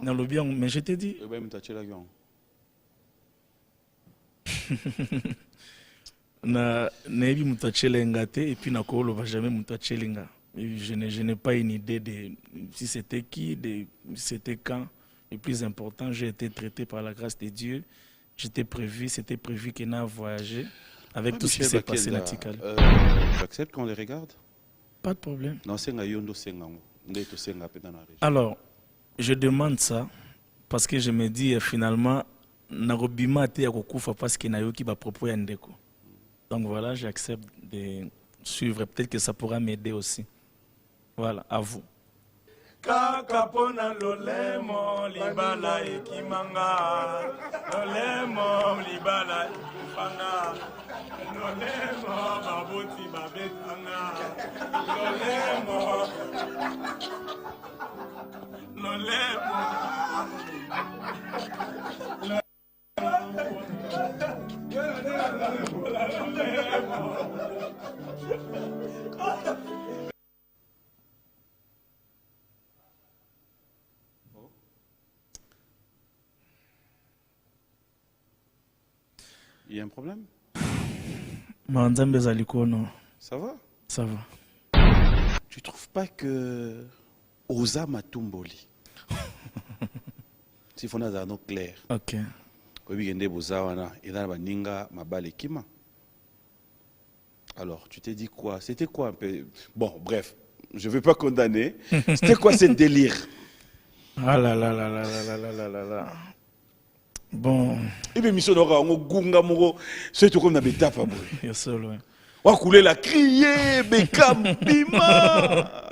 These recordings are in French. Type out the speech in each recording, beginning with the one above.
Dans le bien, mais je t'ai dit. Na nebi mutachelenga te et puis na kolo va jamais mutachelenga. Je n'ai pas une idée de si c'était qui, de c'était quand. Le plus important, j'ai été traité par la grâce de Dieu. C'était prévu qu'il n'a voyagé avec tout ce qui s'est passé à Tikal. J'accepte qu'on les regarde. Pas de problème. Non, alors, je demande ça parce que je me dis finalement, Narobima te yakokufa parce que Nayoki va proposer un déco. Donc voilà, j'accepte de suivre. Peut-être que ça pourra m'aider aussi. Voilà, à vous. Kakapona lolemo libala ekimanga lolemo libala ekifanga lolemo babuti babetanga lolemo Il y a un problème? Ça va? Ça va. Tu trouves pas que Oza Matumboli, si on a un clair, ok. Alors, tu t'es dit quoi? C'était quoi un peu? Bon, bref, je ne veux pas condamner. C'était quoi ce délire? Ah là là là là là là là là là. Bon. Et bien, mission n'aura un gunga moro, c'est tout comme na beta pas boy. Il y a seul, ouais. On a coulé la crier, Bekam, Bima.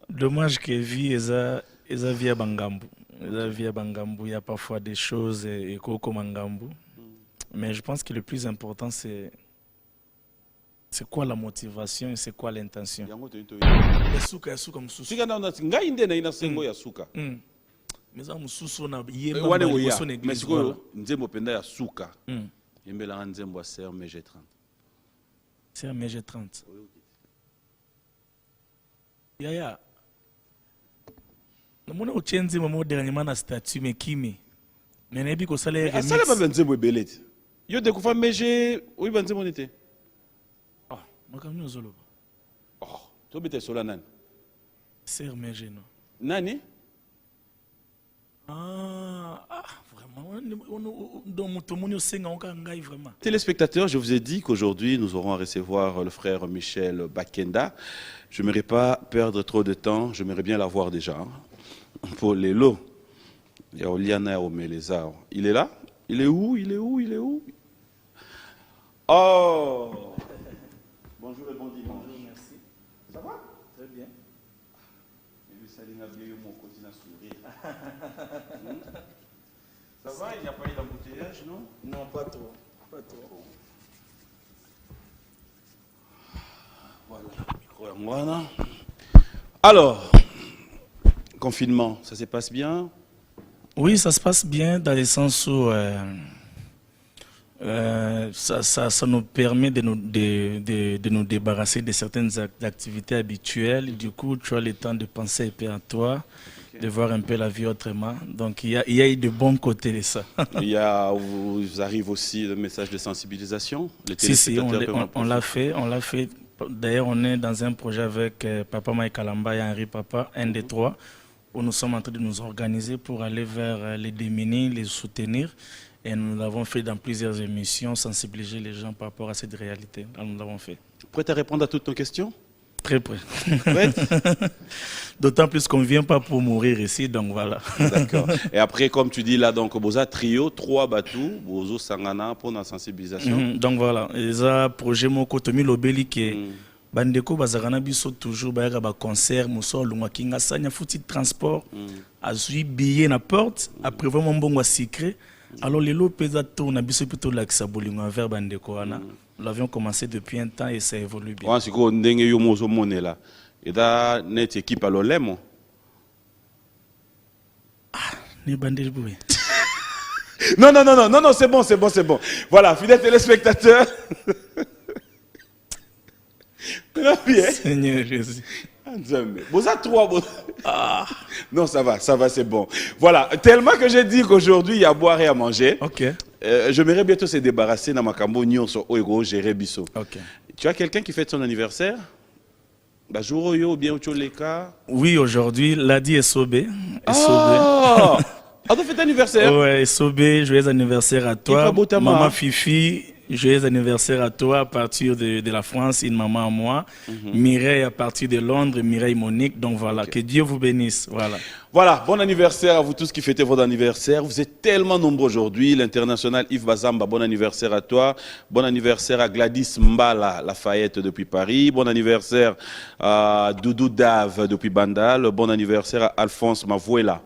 Dommage que vie eza via Bangambu. Eza via Bangambu, il y a parfois des choses et comme Bangambu. Mais je pense que le plus important c'est quoi la motivation et c'est quoi l'intention. Yasuka yasuka mususu. Sika na ngai nde na ina sengo yasuka. Mais ça mususu na yemba liboso na église. Mais nzembo penda yasuka. Yembela nzembo ser MG30. C'est un MG30. Yaya. Namona uchenzi mamo dernièrement na statut mais kimi. Mais nebi ko sala remix. Sala ba nzembo belete. Yo de kufa MG, oui ba nzembo nite. Ah, makamno zolo. Oh, to bete sola nani? C'est MG non. Nani? Téléspectateurs, je vous ai dit qu'aujourd'hui nous aurons à recevoir le frère Michel Bakenda. Je n'aimerais pas perdre trop de temps, j'aimerais bien l'avoir déjà. Pour les lots, il y a Oliana Omeleza. Il est là? Il est où? Il est où? Il est où? Oh! Bonjour et bon dimanche. Bonjour, merci. Ça va? Très bien. Ça va, il n'y a pas eu d'embouteillage, non? Non, pas trop. Pas trop. Voilà. Alors, confinement, ça se passe bien? Oui, ça se passe bien dans le sens où ça nous permet de nous débarrasser de certaines activités habituelles. Du coup, tu as le temps de penser un peu à toi, de voir un peu la vie autrement. Donc, il y a eu de bons côtés de ça. Vous arrive aussi le message de sensibilisation? Si, on l'a fait. D'ailleurs, on est dans un projet avec Papa Mike Kalamba et Henri Papa, un des trois, où nous sommes en train de nous organiser pour aller vers les démunis, les soutenir. Et nous l'avons fait dans plusieurs émissions, sensibiliser les gens par rapport à cette réalité. Alors, nous l'avons fait. Prêt à répondre à toutes nos questions? Très prêt. Prête? D'autant plus qu'on ne vient pas pour mourir ici, donc voilà. D'accord. Et après, comme tu dis là, donc, Boza Trio, 3 bateaux, Bozo Sangana pour la sensibilisation. Donc voilà, les projet Moko Tomi Lobeli qui Bandeko Bazarana biso toujours bayaka ba concert muso lungwa kinga sanya futi transport azui billet na porte après vraiment bongo secret. Alors les lots pesa tourna biso plutôt lakisa bolingo vers Bandeko wana. Nous l'avions commencé depuis un temps et ça évolue bien. Ouais, c'est quoi ndenge yo mozo monela. Et da net équipe à l'olemo. Ah, ni bandel boui. Non, c'est bon. Voilà, fidèles téléspectateurs. Seigneur Jésus. Vous êtes trois. Non, ça va, c'est bon. Voilà, tellement que j'ai dit qu'aujourd'hui, il y a à boire et à manger. Ok. J'aimerais bientôt se débarrasser dans ma cambo nyonso oego gérer biso. Ok. Tu as quelqu'un qui fête son anniversaire? Bajuro yo ou bien Ucholeka? Oui, aujourd'hui, Ladi Esobé. Ah! Ah, tu fais ton anniversaire? Ouais, Esobé, joyeux anniversaire à toi. Ipa Botama. Maman Fifi, joyeux anniversaire à toi à partir de la France, une maman à moi. Mireille à partir de Londres, Mireille Monique. Donc voilà, que Dieu vous bénisse. Voilà. Voilà, bon anniversaire à vous tous qui fêtez votre anniversaire. Vous êtes tellement nombreux aujourd'hui. L'international Yves Bazamba, bon anniversaire à toi. Bon anniversaire à Gladys Mbala, Lafayette depuis Paris. Bon anniversaire à Doudou Dave depuis Bandal. Bon anniversaire à Alphonse Mavouela.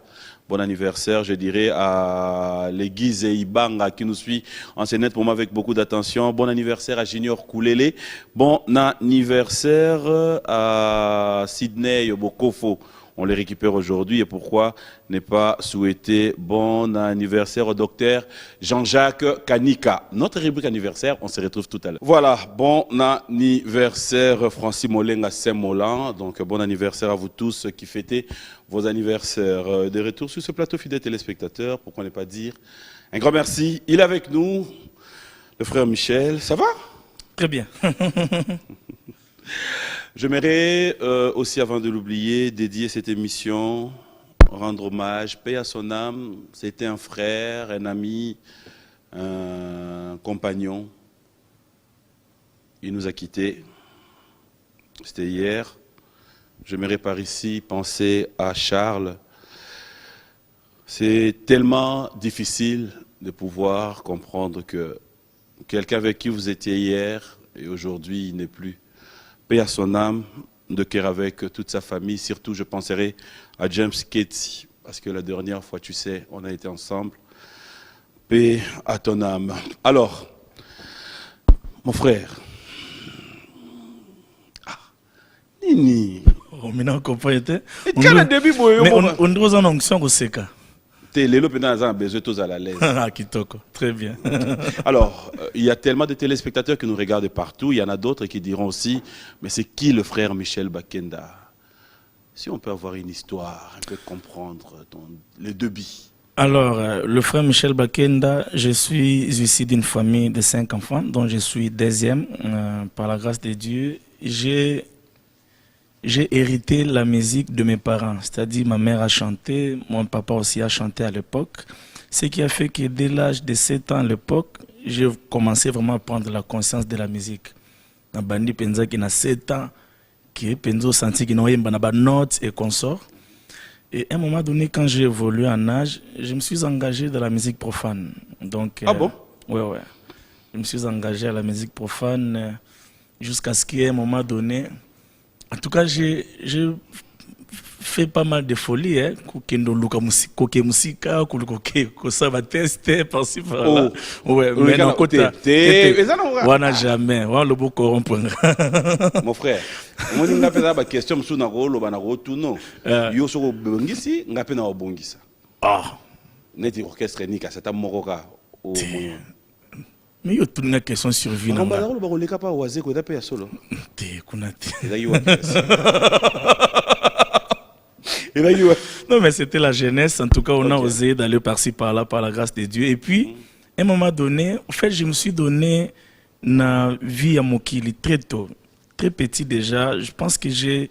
Bon anniversaire, je dirais, à l'Église Ibanga qui nous suit en scénette pour moi avec beaucoup d'attention. Bon anniversaire à Junior Koulele. Bon anniversaire à Sydney Bokofo. On les récupère aujourd'hui et pourquoi ne pas souhaiter bon anniversaire au docteur Jean-Jacques Kanika. Notre rubrique anniversaire, on se retrouve tout à l'heure. Voilà, bon anniversaire Francis Molenga Saint-Molan. Donc bon anniversaire à vous tous qui fêtez vos anniversaires. De retour sur ce plateau, fidèles téléspectateurs, pourquoi ne pas dire un grand merci. Il est avec nous, le frère Michel. Ça va? Très bien. J'aimerais aussi, avant de l'oublier, dédier cette émission, rendre hommage, paix à son âme. C'était un frère, un ami, un compagnon. Il nous a quittés. C'était hier. J'aimerais par ici penser à Charles. C'est tellement difficile de pouvoir comprendre que quelqu'un avec qui vous étiez hier et aujourd'hui, il n'est plus. Paix à son âme, de cœur avec toute sa famille. Surtout, je penserai à James Ketty, parce que la dernière fois, tu sais, on a été ensemble. Paix à ton âme. Alors, mon frère. Ah, Nini. Oh, maintenant, on comprend. Mais on doit en onction au Seka. Ah, Kitoko. Très bien. Alors, il y a tellement de téléspectateurs qui nous regardent partout. Il y en a d'autres qui diront aussi, mais c'est qui le frère Michel Bakenda? Si on peut avoir une histoire, un peu comprendre les débits. Alors, le frère Michel Bakenda, je suis issu d'une famille de 5 enfants, dont je suis deuxième. Par la grâce de Dieu, j'ai hérité la musique de mes parents, c'est-à-dire ma mère a chanté, mon papa aussi a chanté à l'époque, ce qui a fait que dès l'âge de 7 ans à l'époque, j'ai commencé vraiment à prendre la conscience de la musique. Na bandi penza qui na 7 ans, qui penzo senti qui n'oyemba na ba notes et consorts. Et à un moment donné, quand j'ai évolué en âge, je me suis engagé dans la musique profane. Donc, ah bon? Ouais. Je me suis engagé à la musique profane jusqu'à ce qu'à un moment donné, en tout cas, j'ai fait pas mal de folies, hein. Par-ci, par-là. Ouais, mais non, côté. On n'a jamais. On le beau corrompre. Mon frère, on a une question sur le rôle, on a retourné. Yo sur Bongisi, on a peine à Bongisa. Ah. Net orchestre nika, c'est un moroka. Mais il y a une question sur vie. On va le cas pas oisé qu'on a payé solo. Non, mais c'était la jeunesse. En tout cas, on a osé d'aller par-ci, par-là, par la grâce de Dieu. Et puis, à un moment donné, en fait, je me suis donné une vie à Mokili très tôt. Très petit déjà. Je pense que j'ai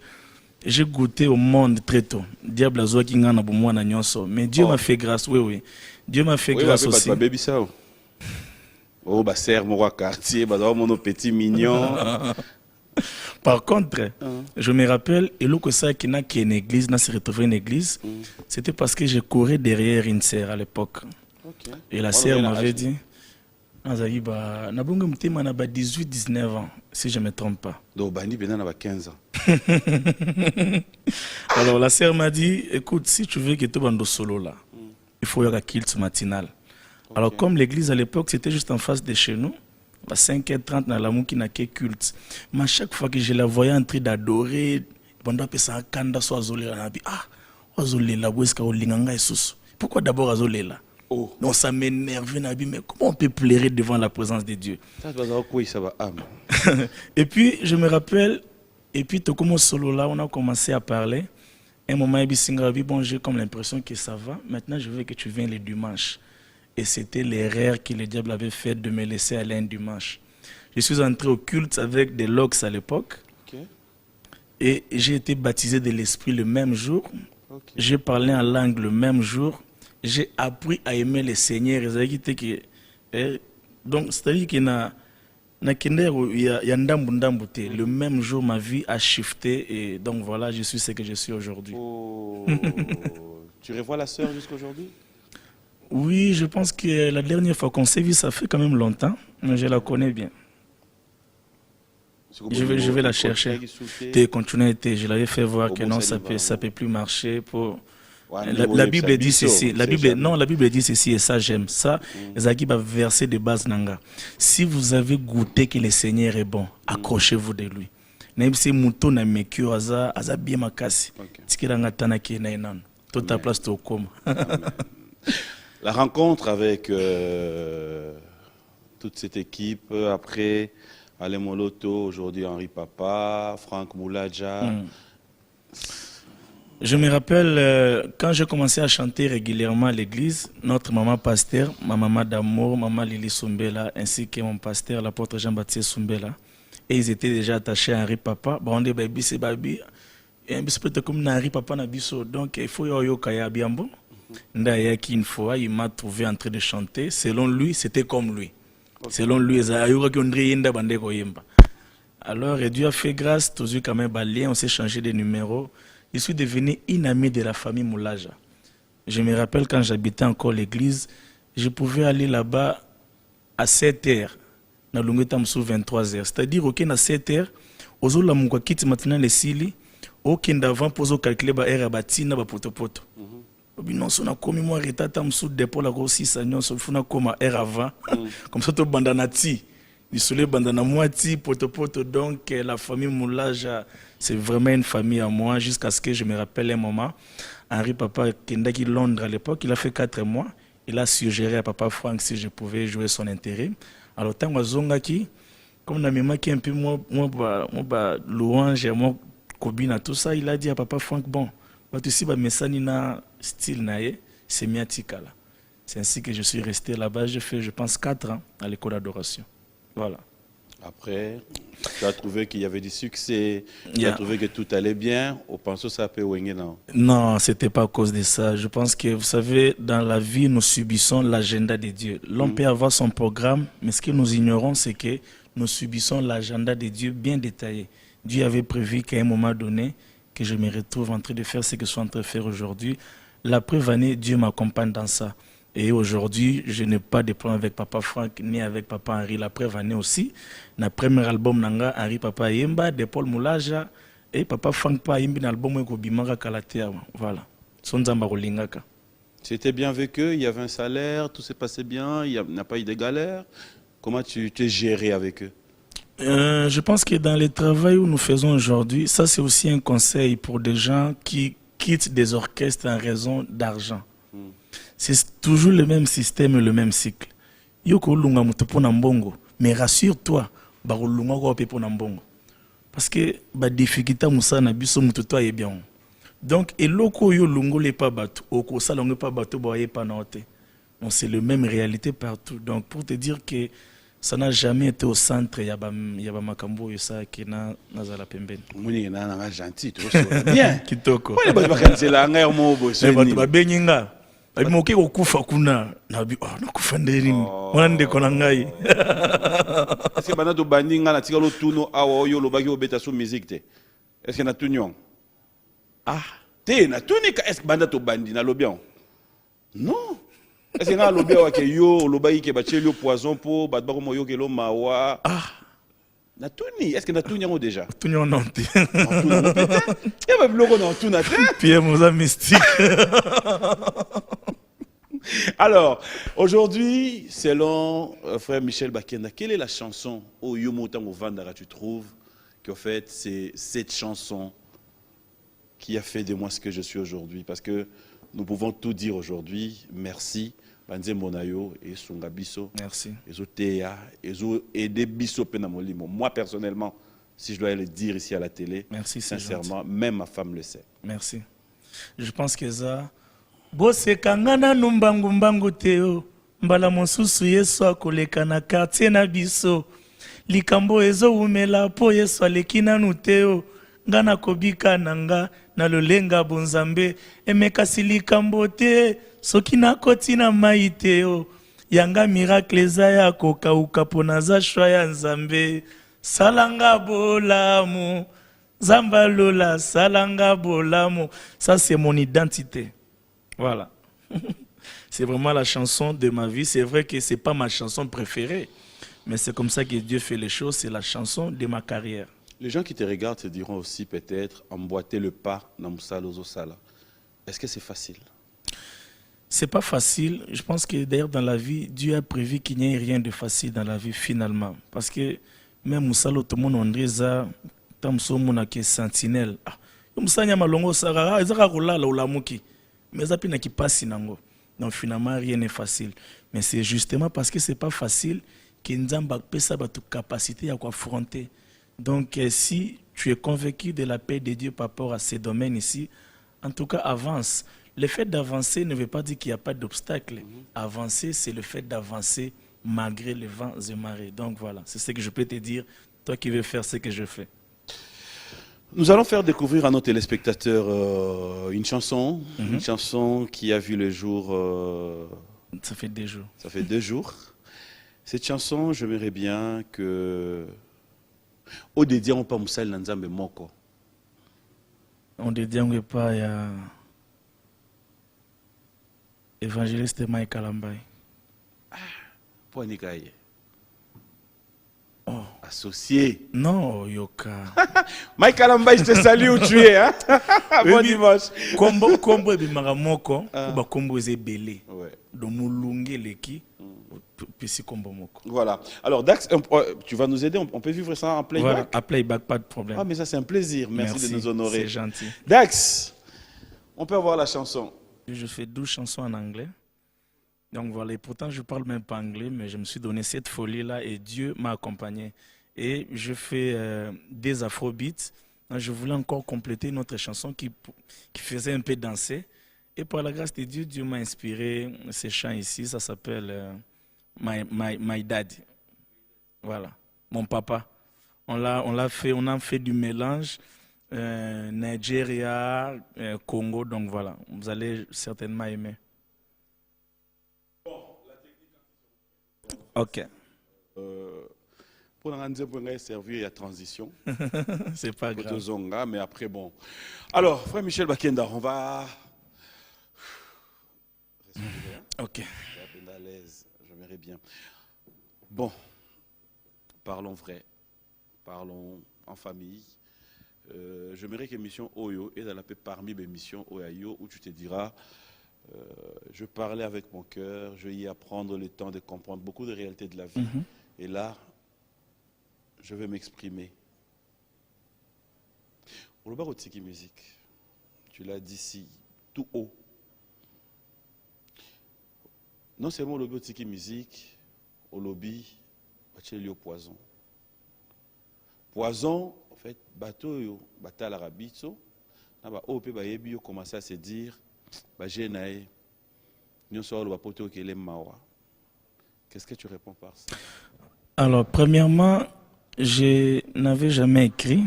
goûté au monde très tôt. Diable a qui n'a pas moi na nyonso. Mais Dieu m'a fait grâce. Oui. Dieu m'a fait grâce aussi. Oh, bah, serre mon quartier, bah, mon petit mignon. Par contre, je me rappelle, et le que ça qui n'a qu'une église, n'a se retrouvé une église, c'était parce que je courais derrière une sœur à l'époque. Et la sœur m'avait dit, Nazaï, bah, n'a pas 18-19 ans, si je ne me trompe pas. Donc, Bandi, ben, on a 15 ans. Alors, la sœur m'a dit, écoute, si tu veux que tu bandes solo là, il faut y avoir un culte matinal. Alors, comme l'église à l'époque, c'était juste en face de chez nous, à 5h30, dans l'amour qui n'a que culte. Mais à chaque fois que je la voyais en train d'adorer, pourquoi d'abord Azolela? Donc ça m'énervait, mais comment on peut pleurer devant la présence de Dieu? Et puis, je me rappelle, Et puis, tout comme solo là, on a commencé à parler. Un moment, il dit, bon, j'ai comme l'impression que ça va. Maintenant, je veux que tu viennes les dimanches. Et c'était l'erreur que le diable avait fait de me laisser aller un dimanche. Je suis entré au culte avec des logs à l'époque. Okay. Et j'ai été baptisé de l'esprit le même jour. Okay. J'ai parlé en langue le même jour. J'ai appris à aimer le Seigneur. Donc, c'est-à-dire qu'il y a le même jour, ma vie a shifté. Et donc, voilà, je suis ce que je suis aujourd'hui. Oh. Tu revois la sœur jusqu'aujourd'hui? Oui, je pense que la dernière fois qu'on s'est vu, ça fait quand même longtemps. Mais je la connais bien. Je vais la chercher. Je l'avais fait voir que non, ça peut plus marcher. La Bible dit ceci. La Bible dit ceci et ça j'aime. Ça, Zaki va verser de base nanga. Si vous avez goûté que le Seigneur est bon, accrochez-vous de lui. Même si mouton na mekyo aza bien makasi. Tikiranga tanaki na inan. Toute ta place au coma. La rencontre avec toute cette équipe après Alain Moloto, aujourd'hui Henri Papa, Franck Mouladja. Je me rappelle quand j'ai commencé à chanter régulièrement à l'église, notre maman pasteur, ma maman d'amour, maman Lili Sumbela, ainsi que mon pasteur, l'apôtre Jean-Baptiste Sumbela, et ils étaient déjà attachés à Henri Papa. Bon, on est baby, c'est baby. Et un peu comme Henri Papa na biso, donc il faut y kaya bien bon. Ndayaki une fois, il m'a trouvé en train de chanter. Selon lui, c'était comme lui. Selon lui, alors Dieu a fait grâce, tous quand même balayé, on s'est changé de numéro. Je suis devenu une amie de la famille Moulaja. Je me rappelle quand j'habitais encore l'église, je pouvais aller là-bas à 7h, dans le 23h. C'est-à-dire, ok, à 7h, aux autres, la quitte maintenant les sili, ok, d'avant, pour calculer la air à batina, la poto-poto. Non, si on a commis moi retata msou dépôt la grosse sagnon so funa koma air avant comme ça to bandanati du soleil bandana moiti poto donc la famille Moulaja c'est vraiment une famille à moi jusqu'à ce que je me rappelle un moment Henri Papa Kendaki Londres à l'époque il a fait 4 mois il a suggéré à Papa Franck si je pouvais jouer son intérim alors tant wazongaki comme na mema qui un peu moi louange moi Kobina tout ça il a dit à Papa Franck bon tu sais, style c'est miatikala. C'est ainsi que je suis resté là-bas. J'ai fait, je pense, 4 ans à l'école d'adoration. Voilà. Après, tu as trouvé qu'il y avait du succès, tu as trouvé que tout allait bien. Au penso ça peut non? Non, c'était pas à cause de ça. Je pense que, vous savez, dans la vie, nous subissons l'agenda de Dieu. L'homme peut avoir son programme, mais ce que nous ignorons, c'est que nous subissons l'agenda de Dieu bien détaillé. Dieu avait prévu qu'à un moment donné, que je me retrouve en train de faire ce que je suis en train de faire aujourd'hui. La preuve année, Dieu m'accompagne dans ça. Et aujourd'hui, je n'ai pas de problème avec Papa Franck ni avec Papa Henri. La preuve année aussi, le premier album nanga Henri Papa Yemba, de Paul Moulaja, et Papa Franck pa Yembi album ko bimanga kalatea. Voilà. Sonzamba rolingaka. C'était bien avec eux, il y avait un salaire, tout s'est passé bien, il n'y a pas eu de galère. Comment tu t'es géré avec eux? Je pense que dans le travail où nous faisons aujourd'hui, ça c'est aussi un conseil pour des gens qui quittent des orchestres en raison d'argent. C'est toujours le même système et le même cycle. Yoko lunga mutupo na mbongo, mais rassure-toi, baro lunga ko pepo na mbongo. Parce que ba difficulté musa na biso mututo est bien. Donc eloko yo lungo le pas batu, oko salongo pas batu boye pas na hote. Donc c'est le même réalité partout. Donc pour te dire que ça n'a jamais été au centre, il y a makambo yosa qui na nazala pembeni. Muni na na gentil, tu vois bien. Kitoko. Wale ba kansela nga mo bo so. Ba ba benyinga. Ba moke ko kufa kuna na bi na kufa ndeni. Mwande kona ngai. Est-ce que bana to bandinga na tikalo tuno awa yo lobaki obeta so musique te. Est-ce que na tunyon? Ah, te na tunika est-ce que banda to bandi na lobian? Non. Est-ce que na lobia wa ke yo lobaki ke ba chelo poison po ba ba ko moyo ke lo mawa? Ah. Na tuni, est-ce que na tunyon déjà? Tunyon non te. Il y a même logo dans tout na te. Pierre Moussa mystique. Alors, aujourd'hui, selon frère Michel Bakenda, quelle est la chanson au Yomotango Vandara tu trouves qu'en fait c'est cette chanson qui a fait de moi ce que je suis aujourd'hui? Parce que nous pouvons tout dire aujourd'hui. Merci. Banze Monayo et Sunga Biso. Merci. Ezo Teya, Ezo Ede Biso Penamolimo. Moi personnellement, Si je dois le dire ici à la télé, Merci, c'est sincèrement, même ma femme le sait. Merci. Je pense que ça. Boseka nga nanu mbangu teo mbala mosusu Yesu akoleka na quartier na biso likambo ezowumela po Yesu aleki nanu teo nga nakobika na nga na lolenga bonzambe emekasi likambo te soki nakoti na mai teo yanga miracle eza ya kokauka po naza shwa ya nzambe salanga bolamu Zambalola, Salanga Bolamo. Ça, c'est mon identité. Voilà. C'est vraiment la chanson de ma vie. C'est vrai que ce n'est pas ma chanson préférée. Mais c'est comme ça que Dieu fait les choses. C'est la chanson de ma carrière. Les gens qui te regardent te diront aussi peut-être emboîter le pas dans Moussalo Sala. Est-ce que c'est facile? C'est pas facile. Je pense que d'ailleurs dans la vie, Dieu a prévu qu'il n'y ait rien de facile dans la vie finalement. Parce que même Moussalo, tout le monde en dit Tamsomuna qui est sentinelle. Moussanya malongo sara, ezaka kolala ulamuki. Mais ça pina qui passe nango. Donc finalement rien n'est facile. Mais c'est justement parce que c'est pas facile que Nzamba pesa ba toute capacité à affronter. Donc si tu es convaincu de la paix de Dieu par rapport à ces domaines ici, en tout cas avance. Le fait d'avancer ne veut pas dire qu'il n'y a pas d'obstacle. Avancer, c'est le fait d'avancer malgré les vents et marées. Donc voilà, c'est ce que je peux te dire, toi qui veux faire ce que je fais. Nous allons faire découvrir à nos téléspectateurs une chanson qui a vu le jour. Ça fait 2 jours. Ça fait 2 jours. Cette chanson, j'aimerais bien que. Au dédié, on peut Moussal Nanzambe Moko. On dédie pas à évangéliste Mike Kalambai. Pour Nikaye. Oh. Associé. Non, Yoka. Mike Kalamba, je te salue où tu es. Hein? Bon dimanche. Kombo e bimaka moko, ba kombo eze belé. Donc mulunge leki, pisi kombo moko. Voilà. Alors Dax, tu vas nous aider, on peut vivre ça en playback? Voilà, à playback, pas de problème. Ah mais ça c'est un plaisir, merci de nous honorer. C'est gentil. Dax, on peut avoir la chanson. Je fais 12 chansons en anglais. Donc voilà, et pourtant je ne parle même pas anglais, mais je me suis donné cette folie-là et Dieu m'a accompagné. Et je fais des afrobeats. Je voulais encore compléter une autre chanson qui faisait un peu danser. Et par la grâce de Dieu, Dieu m'a inspiré ces chants ici. Ça s'appelle My Daddy. Voilà, mon papa. On a fait du mélange Nigeria, Congo. Donc voilà, vous allez certainement aimer. Ok. Pour nous servir, il y a transition. C'est pas grave. Zonga, mais après, bon. Alors, frère Michel Bakenda, on va. Respirer, hein? Ok. À l'aise, j'aimerais bien. Bon, parlons vrai. Parlons en famille. J'aimerais que l'émission Oyo est dans la paix parmi mes missions Oyo où tu te diras. Je parlais avec mon cœur, je vais y apprendre le temps de comprendre beaucoup de réalités de la vie. Et là, je vais m'exprimer. Au Loba Rotiki Musique, tu l'as dit ici, tout haut. Non seulement au Loba Rotiki Musique, au lobby, au poison. Poison, en fait, bateau, bateau à l'arabito, on commence à se dire. Qu'est-ce que tu réponds par ça? Alors, premièrement, je n'avais jamais écrit.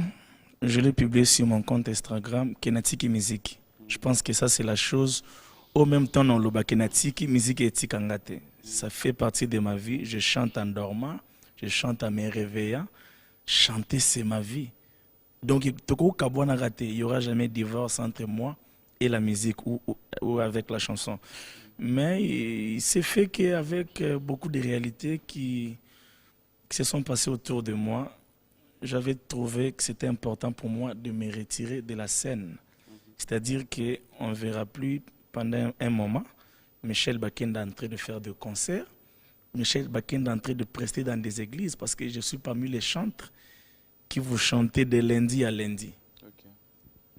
Je l'ai publié sur mon compte Instagram, Kenatiki Musique. Je pense que ça, c'est la chose. Au même temps, on le Kenatiki Musique et Tikangate. Ça fait partie de ma vie. Je chante en dormant, je chante en me réveillant. Chanter, c'est ma vie. Donc, il n'y aura jamais de divorce entre moi et la musique ou avec la chanson. Mais il s'est fait qu'avec beaucoup de réalités qui se sont passées autour de moi, j'avais trouvé que c'était important pour moi de me retirer de la scène. C'est-à-dire qu'on ne verra plus pendant un moment Michel Bakenda en train de faire des concerts, Michel Bakenda en train de prester dans des églises, parce que je suis parmi les chantres qui vous chantez de lundi à lundi.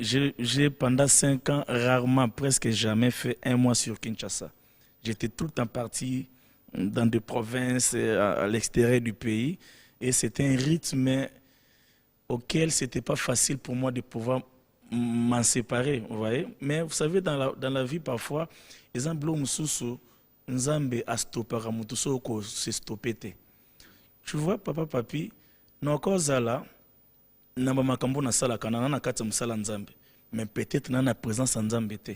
J'ai pendant 5 ans rarement, presque jamais fait un mois sur Kinshasa. J'étais tout le temps parti dans des provinces, à l'extérieur du pays. Et c'était un rythme auquel c'était pas facile pour moi de pouvoir m'en séparer, vous voyez. Mais vous savez, dans la vie, parfois, exemple, l'homme nzambe a stoppé ramutu soko se stoppé te. Tu vois, papa, papi, noko zala, namba makambo na sala kanana na kati msala nzambe. Mais peut-être na présence nzambe te.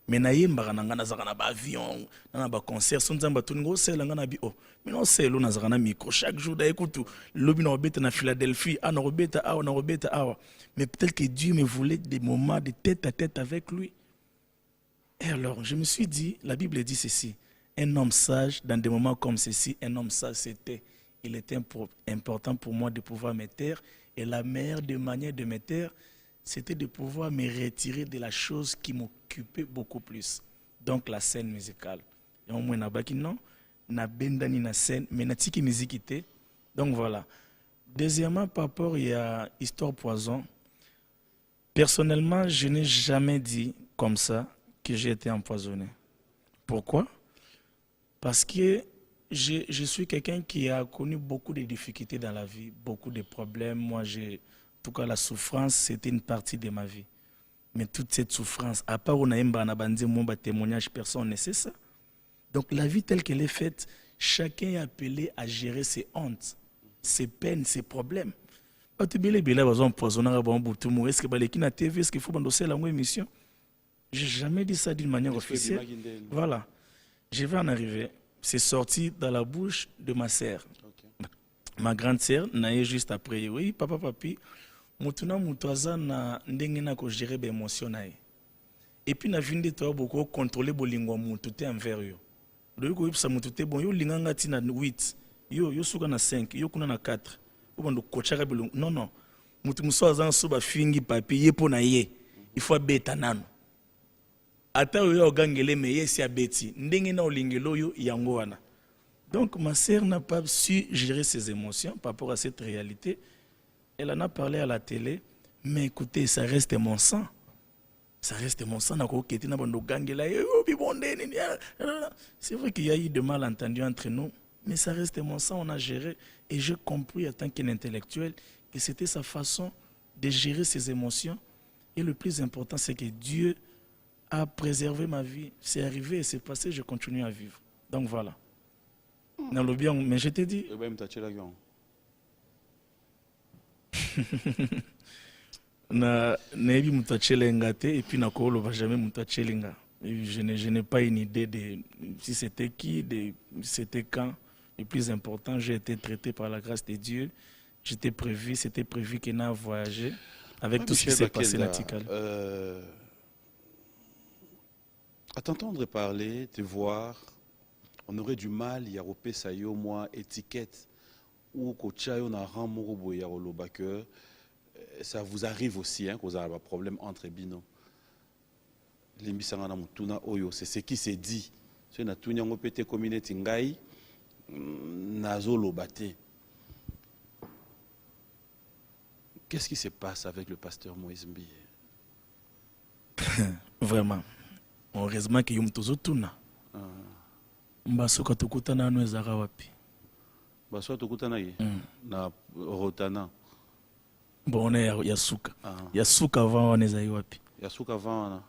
Mais na yembaka na ngana zaka na ba avion, na ba concert, son nzamba tuningo sela ngana bi oh. Mais non selo na zaka na micro chaque jour da écoute, lobi na robeta na Philadelphie, na robeta awa na robeta awa. Mais peut-être que Dieu me voulait des moments de tête à tête avec lui. Et alors, je me suis dit, la Bible dit ceci, un homme sage, dans des moments comme ceci, un homme sage c'était, il était important pour moi de pouvoir me taire. Et la meilleure des manières de me taire, c'était de pouvoir me retirer de la chose qui m'occupait beaucoup plus. Donc la scène musicale. Et au moins, non, na bendani na scène, mais na tiki musique. Donc voilà. Deuxièmement, par rapport à Histoire Poison, personnellement, je n'ai jamais dit comme ça que j'ai été empoisonné. Pourquoi? Parce que je suis quelqu'un qui a connu beaucoup de difficultés dans la vie, beaucoup de problèmes. Moi, en tout cas, la souffrance, c'était une partie de ma vie. Mais toute cette souffrance, à part on a un témoignage, personne ne sait ça. Donc la vie telle qu'elle est faite, chacun est appelé à gérer ses hontes, ses peines, ses problèmes. Est-ce que la TV, est-ce qu'il faut endosser la émission? Je n'ai jamais dit ça d'une manière officielle. Voilà. Je vais en arriver. C'est sorti dans la bouche de ma sœur. Okay. Ma grande sœur, naïe juste après. Oui, papa, papi, mutuna mutwaza na ndenge na ko gérer les émotions naïe. Et puis na vinde toi beaucoup contrôler bolingwa mutute envers yo. Donc ko yipsa mutute bon yo linganga tina 8, yo suka na 5, yo kuna na 4. Obondo kochaka bilungu. Non non. Mutu muswaza nsuba fingi papi yepo na ye. Il faut beta nano. Ata yo gangele me yesi abeti ndenge na olingelo yo yango wana. Donc ma sœur n'a pas su gérer ses émotions par rapport à cette réalité. Elle en a parlé à la télé, mais écoutez, ça reste mon sang. Ça reste mon sang. C'est vrai qu'il y a eu de malentendus entre nous, mais ça reste mon sang, on a géré. Et j'ai compris en tant qu'intellectuel que c'était sa façon de gérer ses émotions. Et le plus important, c'est que Dieu a préservé ma vie. C'est arrivé, c'est passé, je continue à vivre. Donc voilà. Dans le bien, mais je t'ai dit. Naebi mutachele ngate et puis nakolo va jamais mutachele nga. Je n'ai pas une idée de si c'était qui, de c'était quand. Le plus important, j'ai été traité par la grâce de Dieu. C'était prévu qu'il n'a voyagé avec tout ce qui s'est passé dans Tikal. À t'entendre parler, te voir, on aurait du mal, il y a repé ça yo moi étiquette ou kochayo na ramorobo ya que ça vous arrive aussi hein, que vous avez un problème entre bino. Limbisanga na mutuna oyo, c'est ce qui s'est dit. C'est na tunya ngopete communauté ngai nazolo baté. Qu'est-ce qui se passe avec le pasteur Moïse Mbiye? Vraiment. Heureusement que yum tozotuna. Mbasoka tukutana no ezaka wapi? Basoka tukutana ye na Rotana. Bon on est Yasuka. Yasuka avant on est wapi? Yasuka avant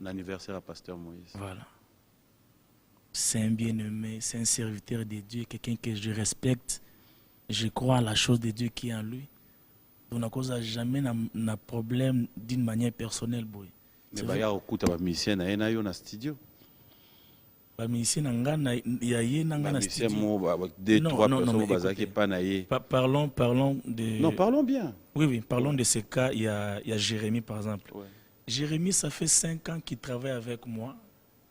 l'anniversaire à pasteur Moïse. Voilà. C'est un bien-aimé, c'est un serviteur de Dieu, quelqu'un que je respecte. Je crois à la chose de Dieu qui est en lui. Donc na cause jamais na problème d'une manière personnelle boy. Mais il y a beaucoup de musiciens na studio. Ba musiciens na ya ye na studio. Deux trois personnes qui pas na ye. Parlons de. Non, parlons bien. Oui, parlons de ce cas. Il y a Jérémie par exemple. Ouais. Jérémie, ça fait 5 ans qu'il travaille avec moi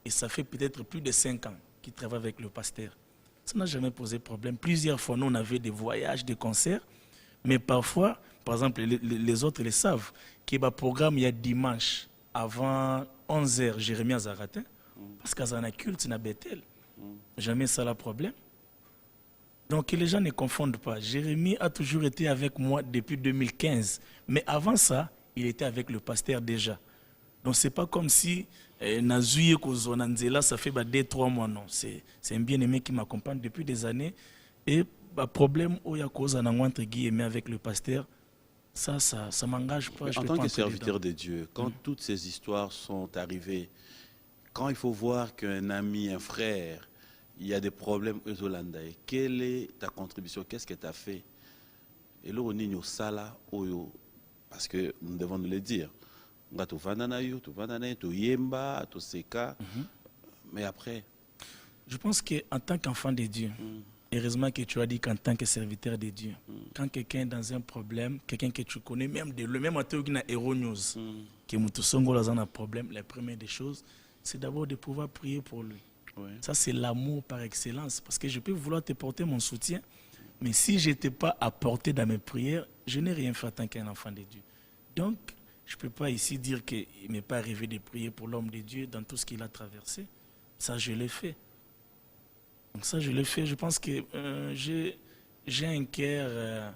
et ça fait peut-être plus de 5 ans qu'il travaille avec le pasteur. Ça n'a jamais posé problème. Plusieurs fois, nous on avait des voyages, des concerts, mais parfois, par exemple, les autres le savent, qu'il y a un programme il y a dimanche. Avant 11h, Jérémie a Zaratin, parce qu'à un culte, il y a Bethel. Jamais ça le problème. Donc que les gens ne confondent pas. Jérémie a toujours été avec moi depuis 2015. Mais avant ça, il était avec le pasteur déjà. Donc ce n'est pas comme si Nazouye Kozonanzela, ça fait 2-3 mois. Non, c'est un bien-aimé qui m'accompagne depuis des années. Et le problème où il y a cause entre guillemets avec le pasteur, ça m'engage pas. Je En peux tant pas que entrer serviteur dedans. de Dieu, quand toutes ces histoires sont arrivées, quand il faut voir qu'un ami, un frère, il y a des problèmes aux Hollandais, quelle est ta contribution? Qu'est-ce que tu as fait? Et là, on est au Sala, parce que nous devons nous le dire. On a tout Vananayo, tout Vananayo, tout Yemba, tout Seka. Mais après. Je pense qu'en tant qu'enfant de Dieu, heureusement que tu as dit qu'en tant que serviteur de Dieu, quand quelqu'un est dans un problème, quelqu'un que tu connais, même le même atout qui a Hero News, que Moutousongo dans un problème, la première des choses, c'est d'abord de pouvoir prier pour lui. Oui. Ça, c'est l'amour par excellence. Parce que je peux vouloir te porter mon soutien, mais si je ne t'ai pas apporté dans mes prières, je n'ai rien fait en tant qu'un enfant de Dieu. Donc, je ne peux pas ici dire qu'il ne m'est pas arrivé de prier pour l'homme de Dieu dans tout ce qu'il a traversé. Ça, je l'ai fait. Donc ça, je l'ai fait. Je pense que j'ai un cœur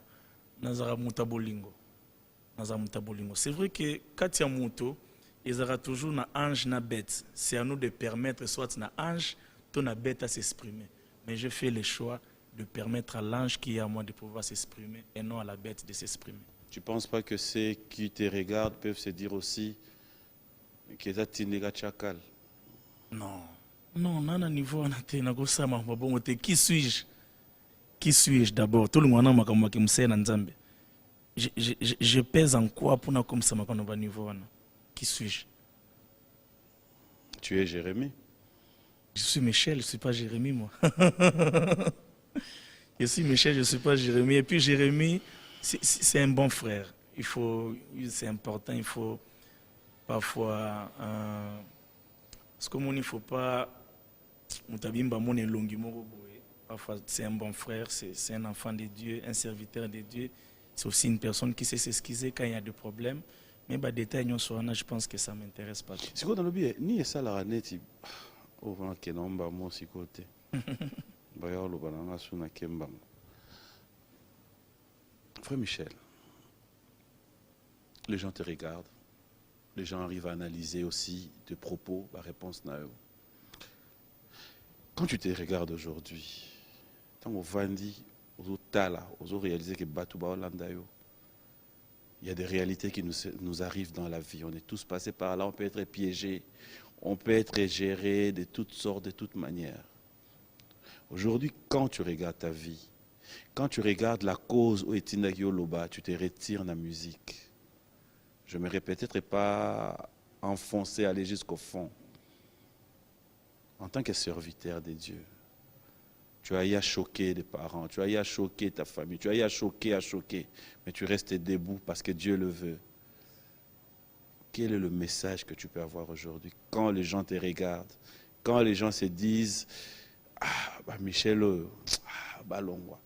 Nazara Mutabolingo. C'est vrai que quand il y a Muto, il y aura toujours un ange, une bête. C'est à nous de permettre soit un ange, soit une bête à s'exprimer. Mais je fais le choix de permettre à l'ange qui est à moi de pouvoir s'exprimer et non à la bête de s'exprimer. Tu ne penses pas que ceux qui te regardent peuvent se dire aussi que tu as Chakal? Non. Non, non, niveau qui suis-je? Qui suis-je d'abord? Tout le monde qui me sait dans Nzambe. Je pèse en quoi pour nous comme ça niveau? Qui suis-je? Tu es Jérémie. Je suis Michel, je ne suis pas Jérémie, moi. Je suis Michel, je ne suis pas Jérémie. Et puis Jérémie, c'est un bon frère. C'est important, il faut parfois... parce que il ne faut pas... Parfois, c'est un bon frère, c'est un enfant de Dieu, un serviteur de Dieu. C'est aussi une personne qui sait s'excuser quand il y a des problèmes. Mais les détails, je pense que ça ne m'intéresse pas. C'est quoi dans le biais? Ni ça la raneti. Oh, voilà, que non, bah, moi, si côté. Frère Michel, les gens te regardent. Les gens arrivent à analyser aussi tes propos, la réponse n'a eu. Quand tu te regardes aujourd'hui, tant qu'on vendit aux tala, aux réalisé que Batouba Holandayo, il y a des réalités qui nous arrivent dans la vie. On est tous passés par là, on peut être piégé, on peut être géré de toutes sortes, de toutes manières. Aujourd'hui, quand tu regardes ta vie, quand tu regardes la cause où est Loba, tu te retires dans la musique. Je ne me peut-être pas enfoncer, aller jusqu'au fond. En tant que serviteur de Dieu, tu as eu à choquer des parents, tu as eu à choquer ta famille, tu as eu à choquer, mais tu restes debout parce que Dieu le veut. Quel est le message que tu peux avoir aujourd'hui quand les gens te regardent, quand les gens se disent « Ah, bah Michel, bah Longwa,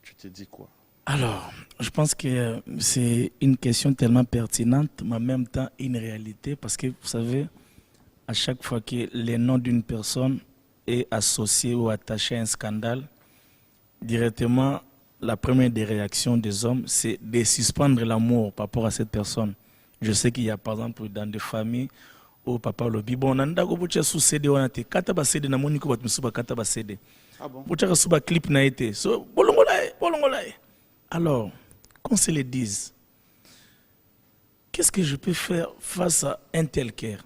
tu te dis quoi? Alors, je pense que c'est une question tellement pertinente, mais en même temps une réalité, parce que vous savez, à chaque fois que le nom d'une personne est associé ou attaché à un scandale, directement, la première des réactions des hommes, c'est de suspendre l'amour par rapport à cette personne. Je sais qu'il y a par exemple dans des familles où papa le dit, bon, on a un sous-cédé, on a été katabassédé, on a un katabassédé. Ah bon? On a un clip, na été. So, bolongolae. Alors, qu'on se le dise, qu'est-ce que je peux faire face à un tel cœur?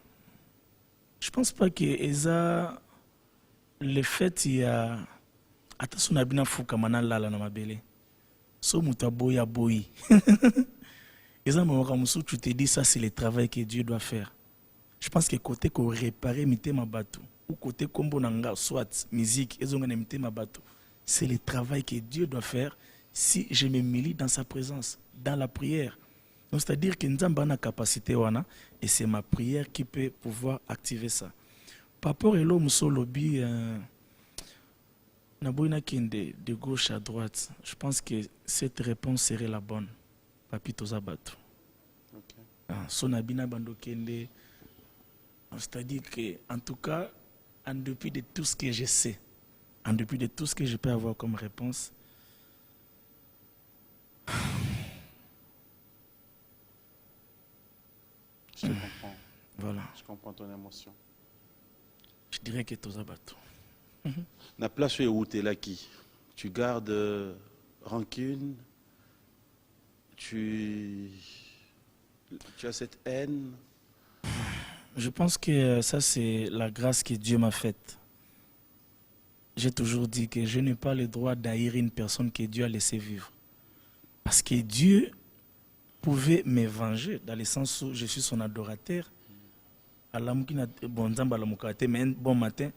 Je ne pense pas que le fait il y a attention à bien fou comme la na mabele. So mutaboya boyi. Tu te dis ça c'est le travail que Dieu doit faire. Je pense que côté qu'on réparer mité mabato ou côté kombo nanga soit musique ezongana mité mabato, c'est le travail que Dieu doit faire si je me milite dans sa présence, dans la prière. C'est-à-dire que nous avons une capacité, et c'est ma prière qui peut pouvoir activer ça. Par rapport à l'homme sur le lobby, de gauche à droite, je pense que cette réponse serait la bonne. Papito Zabato. C'est-à-dire que, en tout cas, en dépit de tout ce que je sais, en dépit de tout ce que je peux avoir comme réponse, je te comprends. Voilà. Je comprends ton émotion. Je dirais que tout ça bateau. La place où tu es là qui tu gardes rancune, tu as cette haine. Je pense que ça, c'est la grâce que Dieu m'a faite. J'ai toujours dit que je n'ai pas le droit d'haïr une personne que Dieu a laissé vivre. Parce que Dieu pouvait me venger, dans le sens où je suis son adorateur. Bon, Nzamba la mukate, mais un bon matin,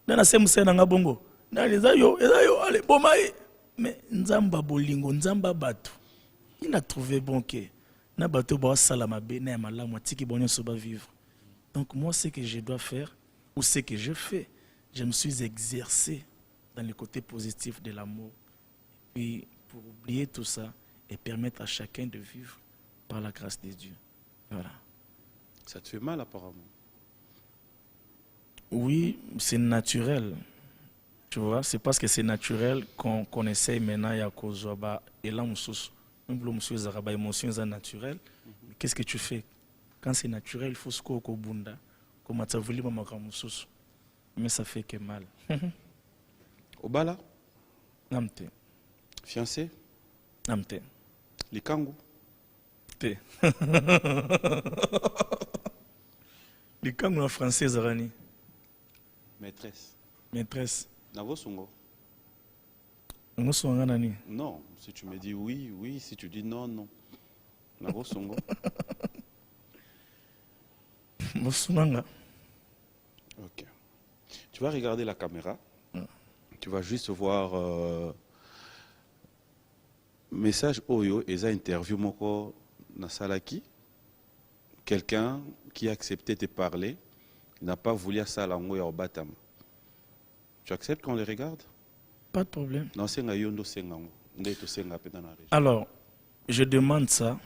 nana semuse nanga bongo. Nana ezayo, allez, bomae. Mais Nzamba bolingo, Nzamba batu. Il a trouvé bon que na bato ba salama be na malamu tiki bonyo soba vivre. Donc moi, ce que je dois faire, ou ce que je fais, je me suis exercé dans le côté positif de l'amour. Puis pour oublier tout ça et permettre à chacun de vivre par la grâce de Dieu. Voilà. Ça te fait mal apparemment. Oui, c'est naturel. Tu vois, c'est parce que c'est naturel qu'on essaye maintenant à cause et là, émotion naturelle. Qu'est-ce que tu fais? Quand c'est naturel, il faut se couper au bunda. Comme tu as voulu, mais ça fait que mal. Obala? Namte. Fiancé? Namte. Likangu? Te. Likangu en français, Zarani. Maîtresse? Maîtresse. Navo Songo? Non, si tu me dis oui, oui. Si tu dis non, non. Navo Songo? Ok. Tu vas regarder la caméra. Tu vas juste voir message Oyo et ça interview moko Nasalaki. Quelqu'un qui a accepté de parler n'a pas voulu ça la ngoya au batam. Tu acceptes qu'on les regarde? Pas de problème. Non, c'est ngayondo sengango. Ndeto senga pena na région. Alors, je demande ça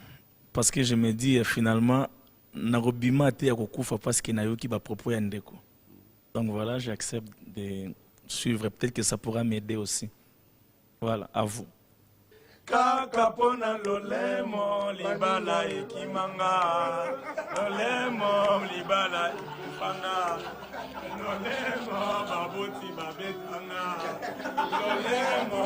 parce que je me dis finalement narobima te ya kokufa parce que nayoki ba propos ya ndeko. Donc voilà, j'accepte de suivre. Peut-être que ça pourra m'aider aussi. Voilà, à vous. Kaka pona lolemo libala ekimanga, lolemo libala ekifanga, lolemo babuti babetanga, lolemo.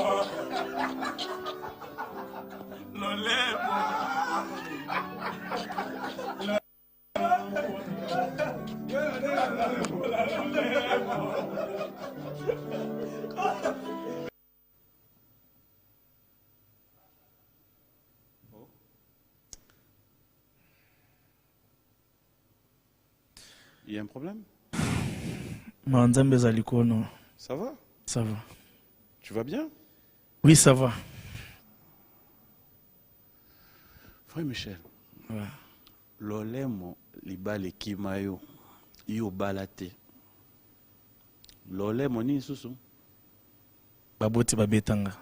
Il y a un problème? Ça va? Ça va. Tu vas bien? Oui, ça va. Frère Michel. Ouais. Lolemo libale kimayo yo balate. Lolemo ni susu? Baboti babetanga.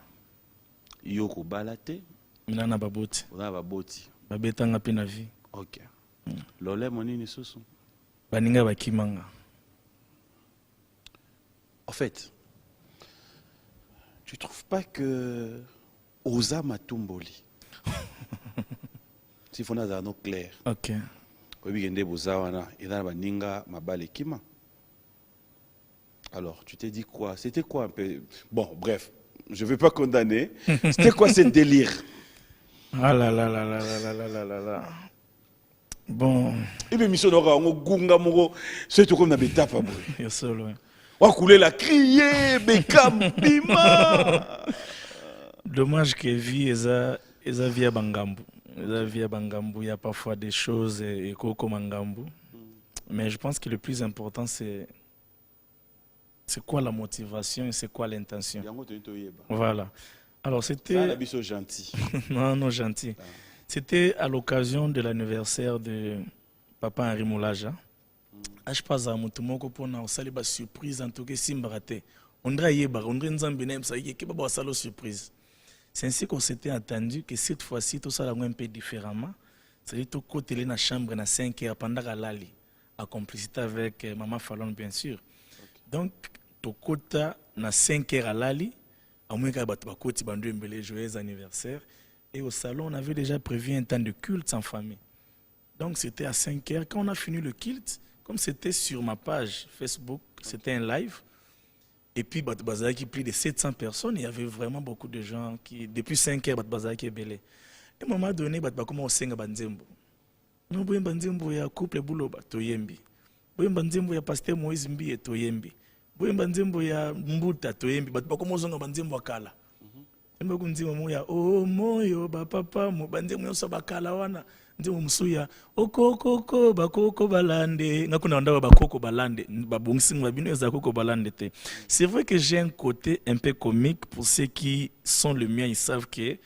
Yo ko balate? Minana baboti. Ona baboti. Babetanga pe na vie. OK. Lolemo ni susu? Baninga bakimanga. En fait, tu trouves pas que Oza Matumboli, si on a un clair, ok, alors tu t'es dit quoi? C'était quoi un peu? Bon, bref, je ne vais pas condamner. C'était quoi ce délire? Ah là là là là là là là là là. Bon. Et bien, mission n'aura un gunga moro, c'est tout comme na beta pas boy. Yo solo. On a coulé la crier, Bekam, Bima. Dommage que vie eza via Bangambu. Eza via Bangambu, il y a parfois des choses et comme Bangambu. Mais je pense que le plus important c'est quoi la motivation et c'est quoi l'intention. Voilà. Alors c'était gentil. non gentil. C'était à l'occasion de l'anniversaire de Papa Henri Moulaja. Je passe à mon tour pour une surprise en tout cas simbarate. On dirait surprise. C'est ainsi qu'on s'était attendu que cette fois-ci tout ça un peu différemment. C'est-à-dire tout côté de la chambre à 5 heures pendant la lali, en complicité avec Maman Fallon bien sûr. Donc tout côté na 5 heures à lali, à moins qu'il y ait joyeux anniversaire. Et au salon, on avait déjà prévu un temps de culte en famille. Donc c'était à 5 heures. Quand on a fini le culte, comme c'était sur ma page Facebook, c'était un live, Et puis, Bazaki, plus de 700 personnes. Il y avait vraiment beaucoup de gens qui, depuis 5 heures, Bazaki est belé. Et à un moment donné, Bazaki a senga Banzembo. Nous, Banzembo, il y a couple boulot, Toyembi. Banzembo, il y a pasteur Moïse Mbi et Toyembi. Banzembo, il y a Mbuta, Toyembi. Bazaki a Banzembo Akala. Banzembo, il y a Oh, Moyo, Papa, Banzembo, il y a Bakala wana. Nzembo musuya okokoko bakoko balande ngakuna ndawa bakoko balande babongisi ngabino za koko balande te. C'est vrai que j'ai un côté un peu comique pour ceux qui sont le mien, ils savent que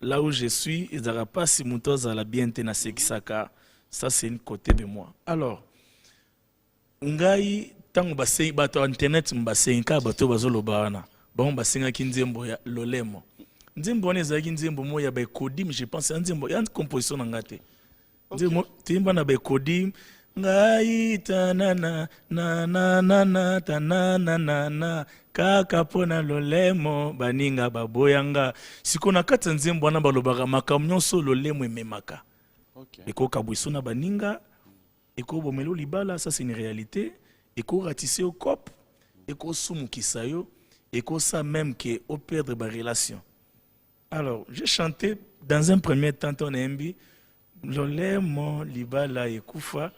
là où je suis ils n'aura pas si mutoza à la bien na sekisaka, ça c'est un côté de moi. Alors ngai tango basei bato internet mbasenka bato bazoloba wana bon basenga kinzembo ya lolemo nzembo wana ezalaki nzembo mo ya baekodim, je pense nzembo ya composition na nga te. Nzembo timba na baekodim ngai tanana na na na na tanana na na kaka pona lolemo baninga baboyanga siko na kati nzembo wana balobaka makambo nyonso lolemo ememaka. Eko kabwiso na baninga eko bomelo libala, ça c'est une réalité. Eko ratisser au cop eko sumukisa yo eko ça même que au perdre ba relation. Alors, j'ai chanté dans un premier temps ton embi, Lolemo, Libala et Koufa.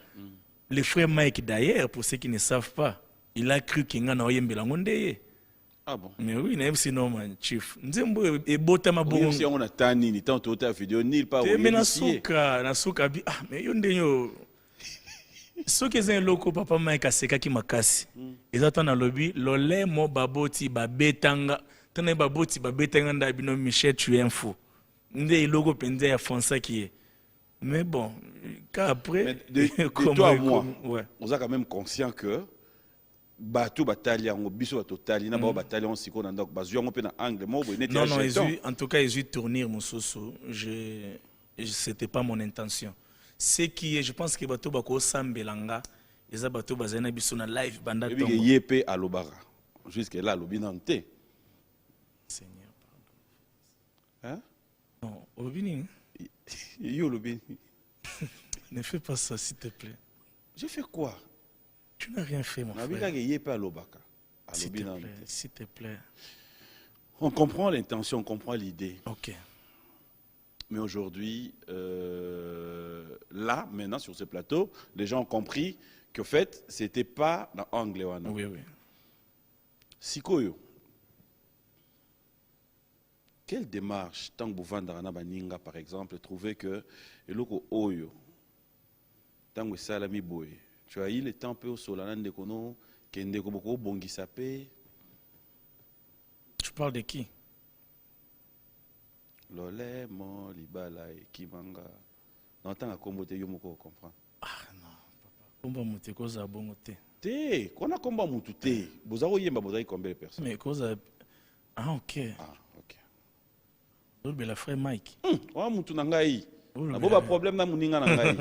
Le frère Mike d'ailleurs, pour ceux qui ne savent pas, il a cru qu'il y a un oyembe la ngondeye. Ah bon? Mais oui, il a aussi non man, chief. Nzembo et botama bon. Si on a tani ni tant autant vidéo ni pas. Mais na suka bi ah mais yonde yo. Ce qui est un loco papa Mike aseka ki makasi. Ezata na lobby Lolemo baboti babetanga. Tane baboti babetanga nda bino Michel tu es un fou. Nde logo penze ya Fonsa qui est. Mais bon, qu'après de toi à moi, ouais. On est quand même conscient que bateau bataille en biso batali na ba bataille on siko na ndok bazu on peut na angle mo bo non non, en tout cas ils ont tourner mon soso, c'était pas mon intention. Ce qui est, je pense que bateau bako sambelanga eza bateau bazana biso na live banda tongo. Et yepé à l'obara. Jusque là l'obinante. Seigneur, pardon. Hein? Non, Obini. Yo l'Obini. Ne fais pas ça, s'il te plaît. J'ai fait quoi? Tu n'as rien fait, mon frère. S'il te plaît, s'il te plaît. On comprend l'intention, on comprend l'idée. Ok. Mais aujourd'hui, là, maintenant, sur ce plateau, les gens ont compris qu'en fait, ce n'était pas dans l'angle. Oui, oui. Sikoyo. Quelle démarche, tant que vous vendez Baninga, par exemple, trouver que le oyo, tant que salami boy, tu as eu le temps peu au solanan de kono, kende ko boko bongi sapé. Tu parles de qui? Lolé, mon libala et kimanga. Non, tant à comboter yomoko comprend. Ah non, papa. Combo muté koza bongo te. Te, qu'on a combat mutu te. Bozaro yemba bozari combien de personnes? Mais koza. Ah ok. Ah ok. Olbe la frère Mike. Wa mutu nangai. Na boba problème na muninga nangai.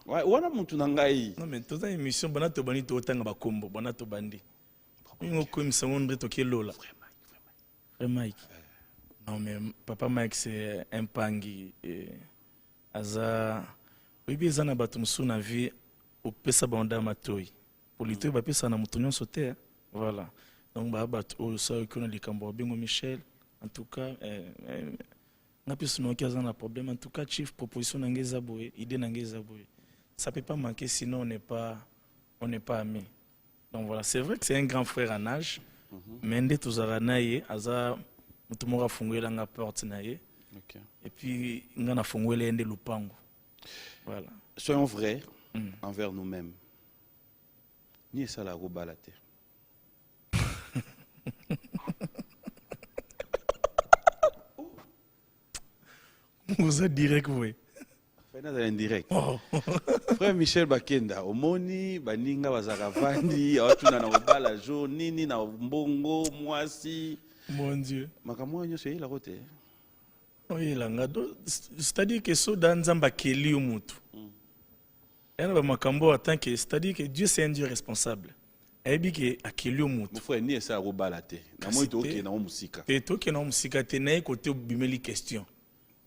Ouais, wana mutu nangai. Non mais toute émission bana to bani to tanga ba kombo, bana to bandi. Ngo ko imsangondre to kelola. Frère Mike. Non mais papa Mike c'est un pangi aza oyebi eza na bato mosusu na vie opesa banda matoi politoyi bapesa na moto nyonso te voilà donc bato oyo soki kuna likambo babengo Michel en tout cas nga mpe sonoki aza na problème en tout cas chief proposition na ngai eza boye idée na ngai eza boye ça peut pas manquer sinon on n'est pas amis. Donc voilà, c'est vrai que c'est un grand frère en âge mais nde tozala na ye aza moto moko afungwela nga porte na ye. Okay. Et puis, on a fait un de lupango. Voilà. Soyons vrais envers nous-mêmes. Ni ça la roba la terre. Vous êtes direct, oui. Indirect. Oh. Frère Michel Bakenda, omoni baninga bazaravandi, awatuna na roba la jo nini na mbongo mwasi. Mon Dieu. Makamwa nyo c'est la rote. Oui, c'est-à-dire que so dans Nzamba keli umutu. C'est-à-dire que Dieu c'est un Dieu responsable. Ebi ke akeli umutu. Mon frère ni esa roba la te. Na moi to ke na musika. Te to ke na musika te na côté bimeli question.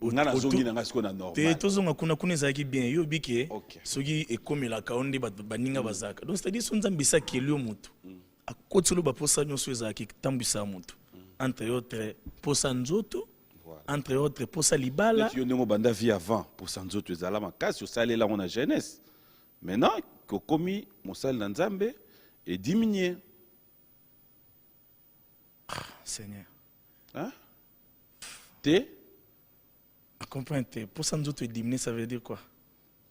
nga nazongi na nga siko na te normal tozonga kuna ezalaki bien yo bike Ok. soki ekomelaka o nde bato baninga bazalaka donc c'est-à-dire so nzambe esakeli yo motu akotisi lo baposa nyonso ezalaki tambwisa motu entre autres posa nzoto Voilà. entre autres posa libala neti yo ndenge obanda vie avant posa nzoto ezala makasi osalela ngo na jeunesse maintenant kokomi mosali na nzambe ediminue Seigneur hein? te comprends te posa nzoto edimine ça veut dire quoi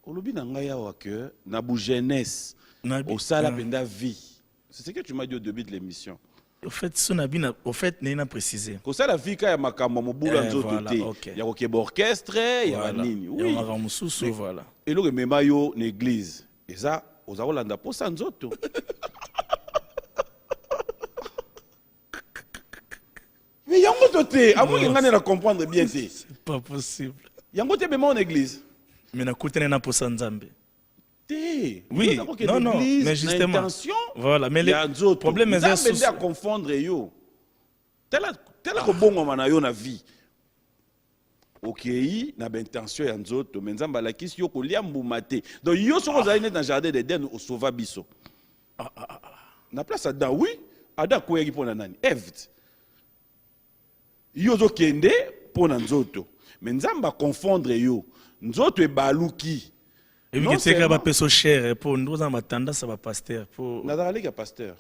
olobi na ngai awa ke na bu jeunesse Nabi- osala Ah. penda vie c'est ce que tu m'as dit au début de l'émission au fait so nabina au fait nena préciser kosala vie ka ya makambo ya mobulu ya nzoto voilà, te ok. ya kokeba orchestre ya banini oui oui mosusu voilà eloko emema yo na église eza oza kolanda posa nzoto mais yango to te amoki ngane na comprendre bien te c'est pas possible yango te emema yo na église mais nakutana na posa nzambe te Oui, Yo nakoki non, non, l'église, mais justement. na intention Voilà, mais ya le nzoto problème est nzambe nde sous- akonfondre yo tela kobongwama na yo na vie okei na baintention ya nzoto me nzambe alakisi yo kolia mbuma te donc yo soko ozali neti na jardin d'Eden osauva biso na place adam oui adam akweyaki mpo na nani eve yo ozokende mpo na nzoto me nzambe akonfondre yo nzoto ebaluki et puis Non que c'est que seulement- ba peso cher pour nous dans ma tendance à pasteur pour nazala leki ya pasteur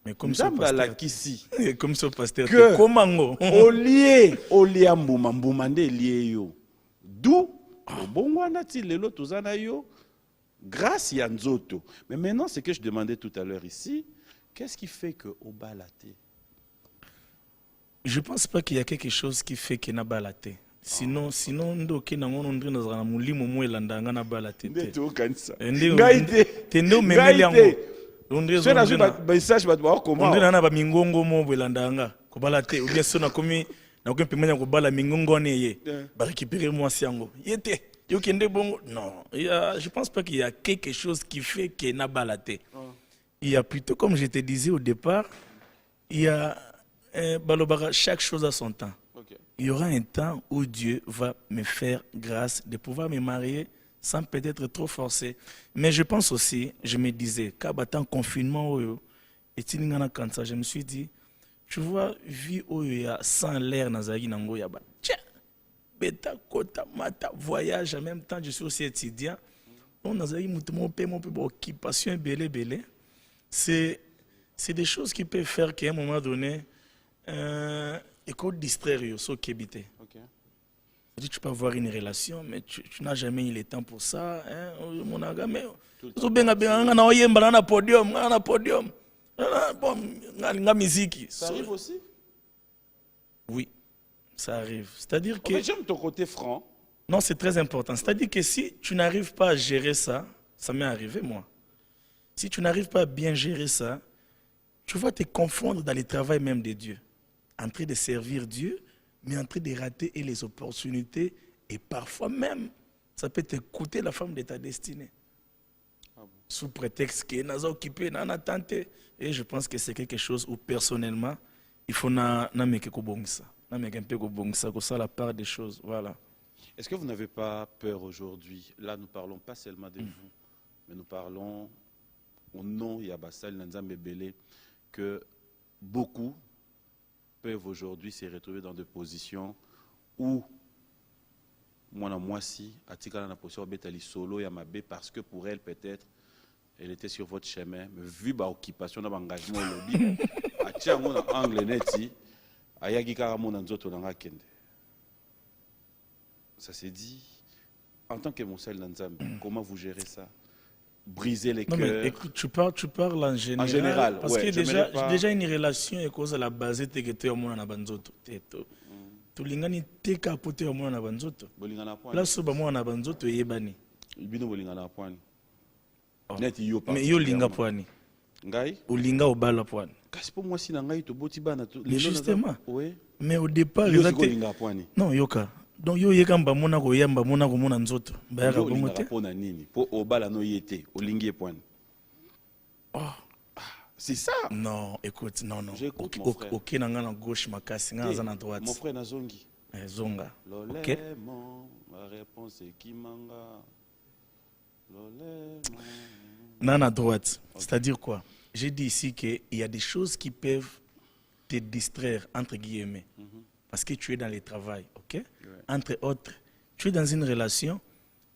mais comme ça nzambe pasteur alakisi comme ça pasteur Que- comment olia mbuma mbuma nde elie yo du obongo wana ti lelo toza na yo grâce ya nzoto mais maintenant ce que je demandais tout à l'heure ici qu'est-ce qui fait que obala te je pense pas qu'il y a quelque chose qui fait que na balate sinon ndo ke na ngono ndri na mulimo mo elandanga na balate nde te tokanisa Nde- ngai te te nde omemeli Ngai yango te. ondri so nazwi message bato ondri bakokoma na ba mingongo mo elandanga kobala te ou bien so na komi pemanya kobala mingongo ne ye Yeah. ba récupérer moi yango yete yo kende bongo non je pense pas qu'il y a quelque chose qui fait que na balate il y a plutôt comme je te disais au départ il y a balobara chaque chose à son temps. Ok. Il y aura un temps où Dieu va me faire grâce de pouvoir me marier sans peut-être trop forcer. Mais je pense aussi, je me disais, qu'à confinement, et quand ça, je me suis dit, tu vois, vie où il y a sans l'air, Nazagi Nango Yaba. Tiens, bêta, kota, mata, voyage en même temps, je suis aussi étudiant. On Nazagi Moutoumou, mon occupation, belé. C'est des choses qui peuvent faire qu'à un moment donné, et qu'on distraire so kebite. Ok. Tu peux avoir une relation, mais tu n'as jamais eu le temps pour ça. Hein? Mon aga, mais Tout le so benga na oyemba na podium, na podium. Bon, na musique. Ça arrive aussi Oui, ça arrive. C'est-à-dire En que fait, j'aime ton côté franc. non, c'est très important. C'est-à-dire que si tu n'arrives pas à gérer ça, ça m'est arrivé moi. Si tu n'arrives pas à bien gérer ça, tu vas te confondre dans le travail même de Dieu. En train de servir Dieu, mais en train de rater et les opportunités. Et parfois même, ça peut te coûter la femme de ta destinée. Ah bon? Sous prétexte que nous occupé, nous avons tenté. Et je pense que c'est quelque chose où personnellement, il faut na meke ko bongisa. Na meke un peu ko bongisa, ko ça la part des choses. Voilà. Est-ce que vous n'avez pas peur aujourd'hui? Là, nous ne parlons pas seulement de vous, mais nous parlons au nom de Yabassal Nanzambe Belé, que beaucoup peuvent aujourd'hui se retrouver dans des positions où moi si atikala na position betali solo ya mabe parce que pour elle peut-être elle était sur votre chemin mais vu ba occupation na engagement lobby atia ngo na angle neti ayaki kaka mona nzoto na kende. Ça s'est dit en tant que Moussel Nanzambe, comment vous gérez ça? Briser les Non, mais cœurs. écoute, tu parles en général. En général, parce ouais, que j'aimerais pas- déjà une relation est cause à la base de que tu es au na banzoto. Tu lingani te kapote au na banzoto. Bolingana point. Place ba na banzoto yebani. Bino bolingana point. Oh. Net yo pas. Mais yo linga poani. Ngai? Olinga obala poani. Kasi po moi si na ngai to boti bana to. Mais justement. Oui. Mais au départ, Yo ils siko étaient- linga point. non, yoka. Donc yo yeka mbamona ko yamba mona ko mona nzoto. Ba yaka Yo ko linga mote. po na nini? Po obala no yete, olingi point. Oh. C'est ça. Non, écoute, non. J'écoute, mon frère. Ok, na ngana gauche makasi, ngana za na droite. Mon frère Nazongi. Zonga. Ok. Lolémon, la réponse est Kimanga. Lolémon. Non, à droite. Okay. C'est-à-dire quoi? J'ai dit ici qu'il y a des choses qui peuvent te distraire, entre guillemets, parce que tu es dans le travail, ok? Ouais. Entre autres, tu es dans une relation,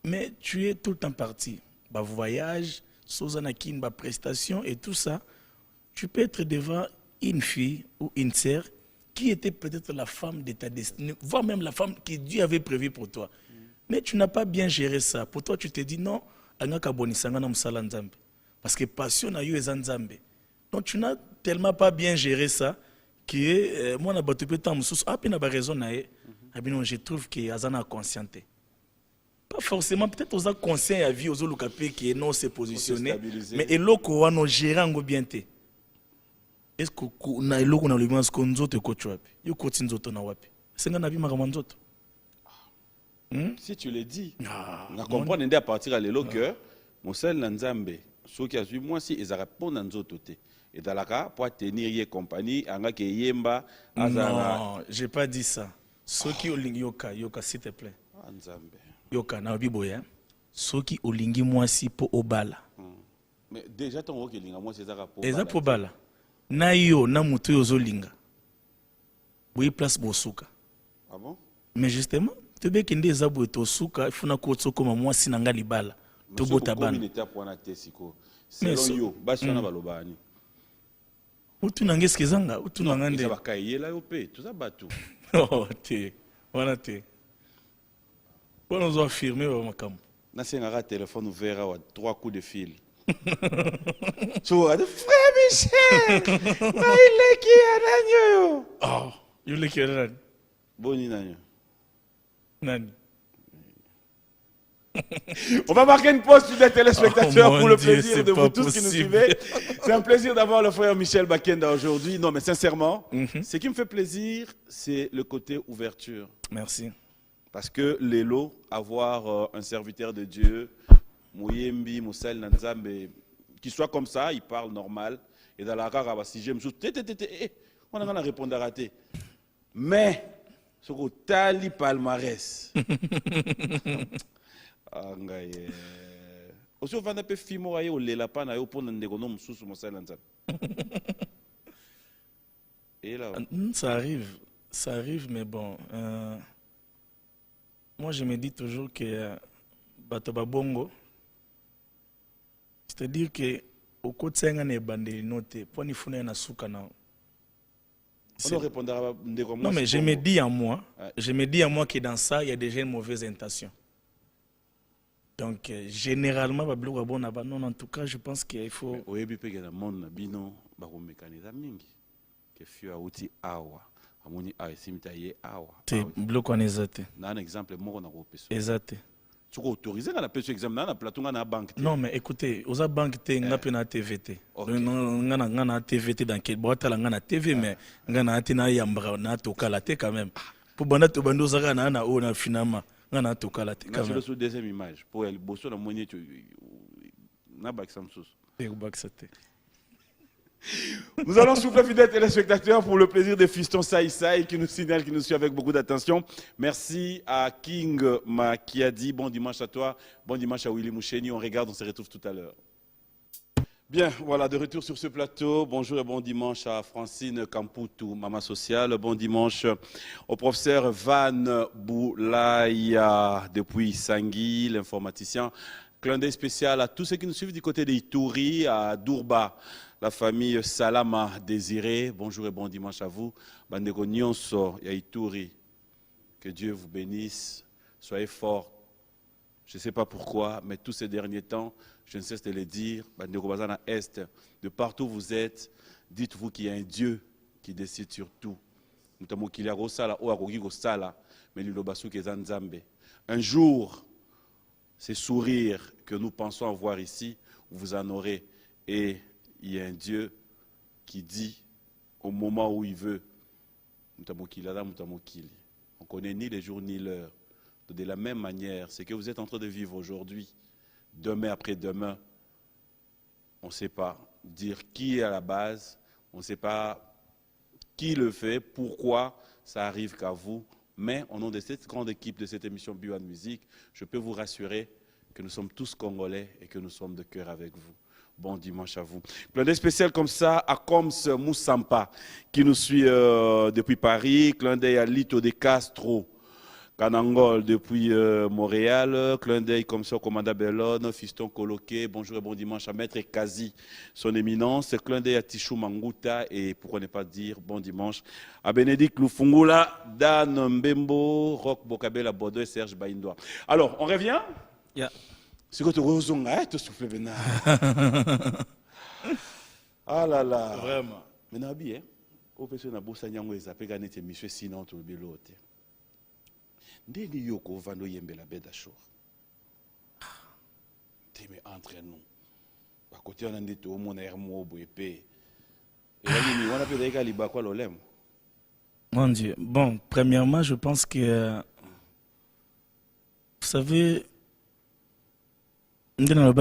mais tu es tout le temps parti. Bah, voyage, sozanakin, bah, prestation et tout ça. Tu peux être devant une fille ou une sœur qui était peut-être la femme de ta destinée, voire même la femme que Dieu avait prévue pour toi. Mais tu n'as pas bien géré ça. Pour toi, tu te dis non, parce que passion a eu les Nzambe. Donc tu n'as tellement pas bien géré ça que moi, je trouve que Azana conscienté. Pas forcément, peut-être aux conscients à vie, aux autres qui non se positionner, mais et l'autre on gère bien. Est-ce que na eloko na lobima ce qu'on zote ko chwapi yo koti nzoto na wapi senga na bima kama nzoto si tu le dis na comprendre ndé à partir à l'élo que mosel na nzambe ceux qui a suivi moi si ils répondent na nzoto te et dalaka pour tenir y compagnie anga ke yemba azara. Non, j'ai pas dit ça. Ceux qui olingi yoka s'il te plaît nzambe yoka na biboya ceux qui olingi moi si po obala mais déjà ton oke linga moi c'est ça pour eza po bala na yo na mutu yo zolinga boyi place bosuka. Ah bon? Mais justement te beki nde eza boye tosuka ifuna ko tsokoma mwasi na nga libala to bota bana mais selon yo basi na balobani utu na ngeske zanga utu na ngande ba kayela yo pe tout ça batu oh te wana te pour nous affirmer ba makam na senga téléphone ouvert à 3 coups de fil. Tu vois, frère Michel, il est qui a nanyo? Oh, il est qui a nanyo? Boni nanyo. Nani. On va marquer une pause sur les téléspectateurs pour le plaisir de vous tous qui nous suivez. C'est un plaisir d'avoir le frère Michel Bakenda aujourd'hui. Non, mais sincèrement, ce qui me fait plaisir, c'est le côté ouverture. Merci. Parce que l'élo, avoir un serviteur de Dieu, Mouyembi, Moussel, Nanzambe, qui soit comme ça, il parle normal. Et dans la rare, si j'aime, on a répondu à rater. Mais, ce que tali palmarès. Aussi, on va un peu fimo au lélapa, na yo pour un négonom sous Moussel, Nanzambe. Et là. Ça arrive, mais bon. Moi, je me dis toujours que Batoba Bongo, c'est-à-dire que au côté de bandeli noté, pour ni funa na suka na. On répondra non, mais je me dis à moi, que dans ça, il y a déjà une mauvaise intention. Donc, généralement, non, en tout cas, je pense qu'il faut. Oui, mais il y a un monde qui est mécanisme mingi, qui fait outil awa. Amoni a simitaye awa. Te bloc on ezate. Na un exemple moi na kopesa. Ezate. Tu autorisé na pesa examen na plateau na banque. Non mais écoutez, oza banque te nga pe na TVT. Nga na TVT dans quel boîte la nga na TV mais nga na ati na yambra na tokala te quand même. Pour banda to bando zaka na o na finalement nga na tokala te quand même. Sur deuxième image pour el bosso na moni tu na bac samsus. Et au bac c'était. Nous allons souffler fidèles téléspectateurs pour le plaisir des fistons Saïsaï qui nous signale, qui nous suit avec beaucoup d'attention. Merci à King Makiadi. Bon dimanche à toi. Bon dimanche à Willy Moucheni. On regarde, on se retrouve tout à l'heure. Bien, voilà, de retour sur ce plateau. Bonjour et bon dimanche à Francine Kamputu, Maman Sociale. Bon dimanche au professeur Van Boulaya depuis Sangui, l'informaticien. Clin d'œil spécial à tous ceux qui nous suivent du côté d'Ituri, à Dourba. La famille Salama Désiré, bonjour et bon dimanche à vous. Bandeko Nyonso et Ituri, que Dieu vous bénisse, soyez forts. Je ne sais pas pourquoi, mais tous ces derniers temps, je ne cesse de le dire, Bandeko Bazana Est, de partout où vous êtes, dites-vous qu'il y a un Dieu qui décide sur tout. Un jour, ces sourires que nous pensons avoir ici, vous en aurez. Et il y a un Dieu qui dit au moment où il veut, on ne connaît ni les jours ni l'heure. De la même manière, ce que vous êtes en train de vivre aujourd'hui, demain après demain, on ne sait pas dire qui est à la base, on ne sait pas qui le fait, pourquoi ça arrive qu'à vous, Mais au nom de cette grande équipe de cette émission B1 Musique, je peux vous rassurer que nous sommes tous Congolais et que nous sommes de cœur avec vous. Bon dimanche à vous. Plein d'œil spécial comme ça à Coms Moussampa qui nous suit depuis Paris. Clin d'œil à Lito de Castro, Kanangol depuis Montréal. Clin d'œil comme ça au commandant Bellone, Fiston Coloqué. Bonjour et bon dimanche à Maître Kazi, son éminence. Clin d'œil à Tichou Manguta et pourquoi ne pas dire bon dimanche à Bénédicte Lufungula, Dan Mbembo, Rock Bokabela Bordeaux et Serge Baindoa. Alors, on revient. Yeah. C'est que tu as te souffler maintenant. Ah là là. Vraiment. Maintenant, bien, au fait, on a beau s'agnanger, ça peut gagner tes missions, sinon tu le l'autre. Dès que Yoko va nous yember la bête d'achor. Tu me entraîne-nous. À côté, on a dit tout le monde est mort, épée. Et là, on a pu dire qu'il y a quoi l'olem. Mon Dieu. Bon, premièrement, je pense que, vous savez,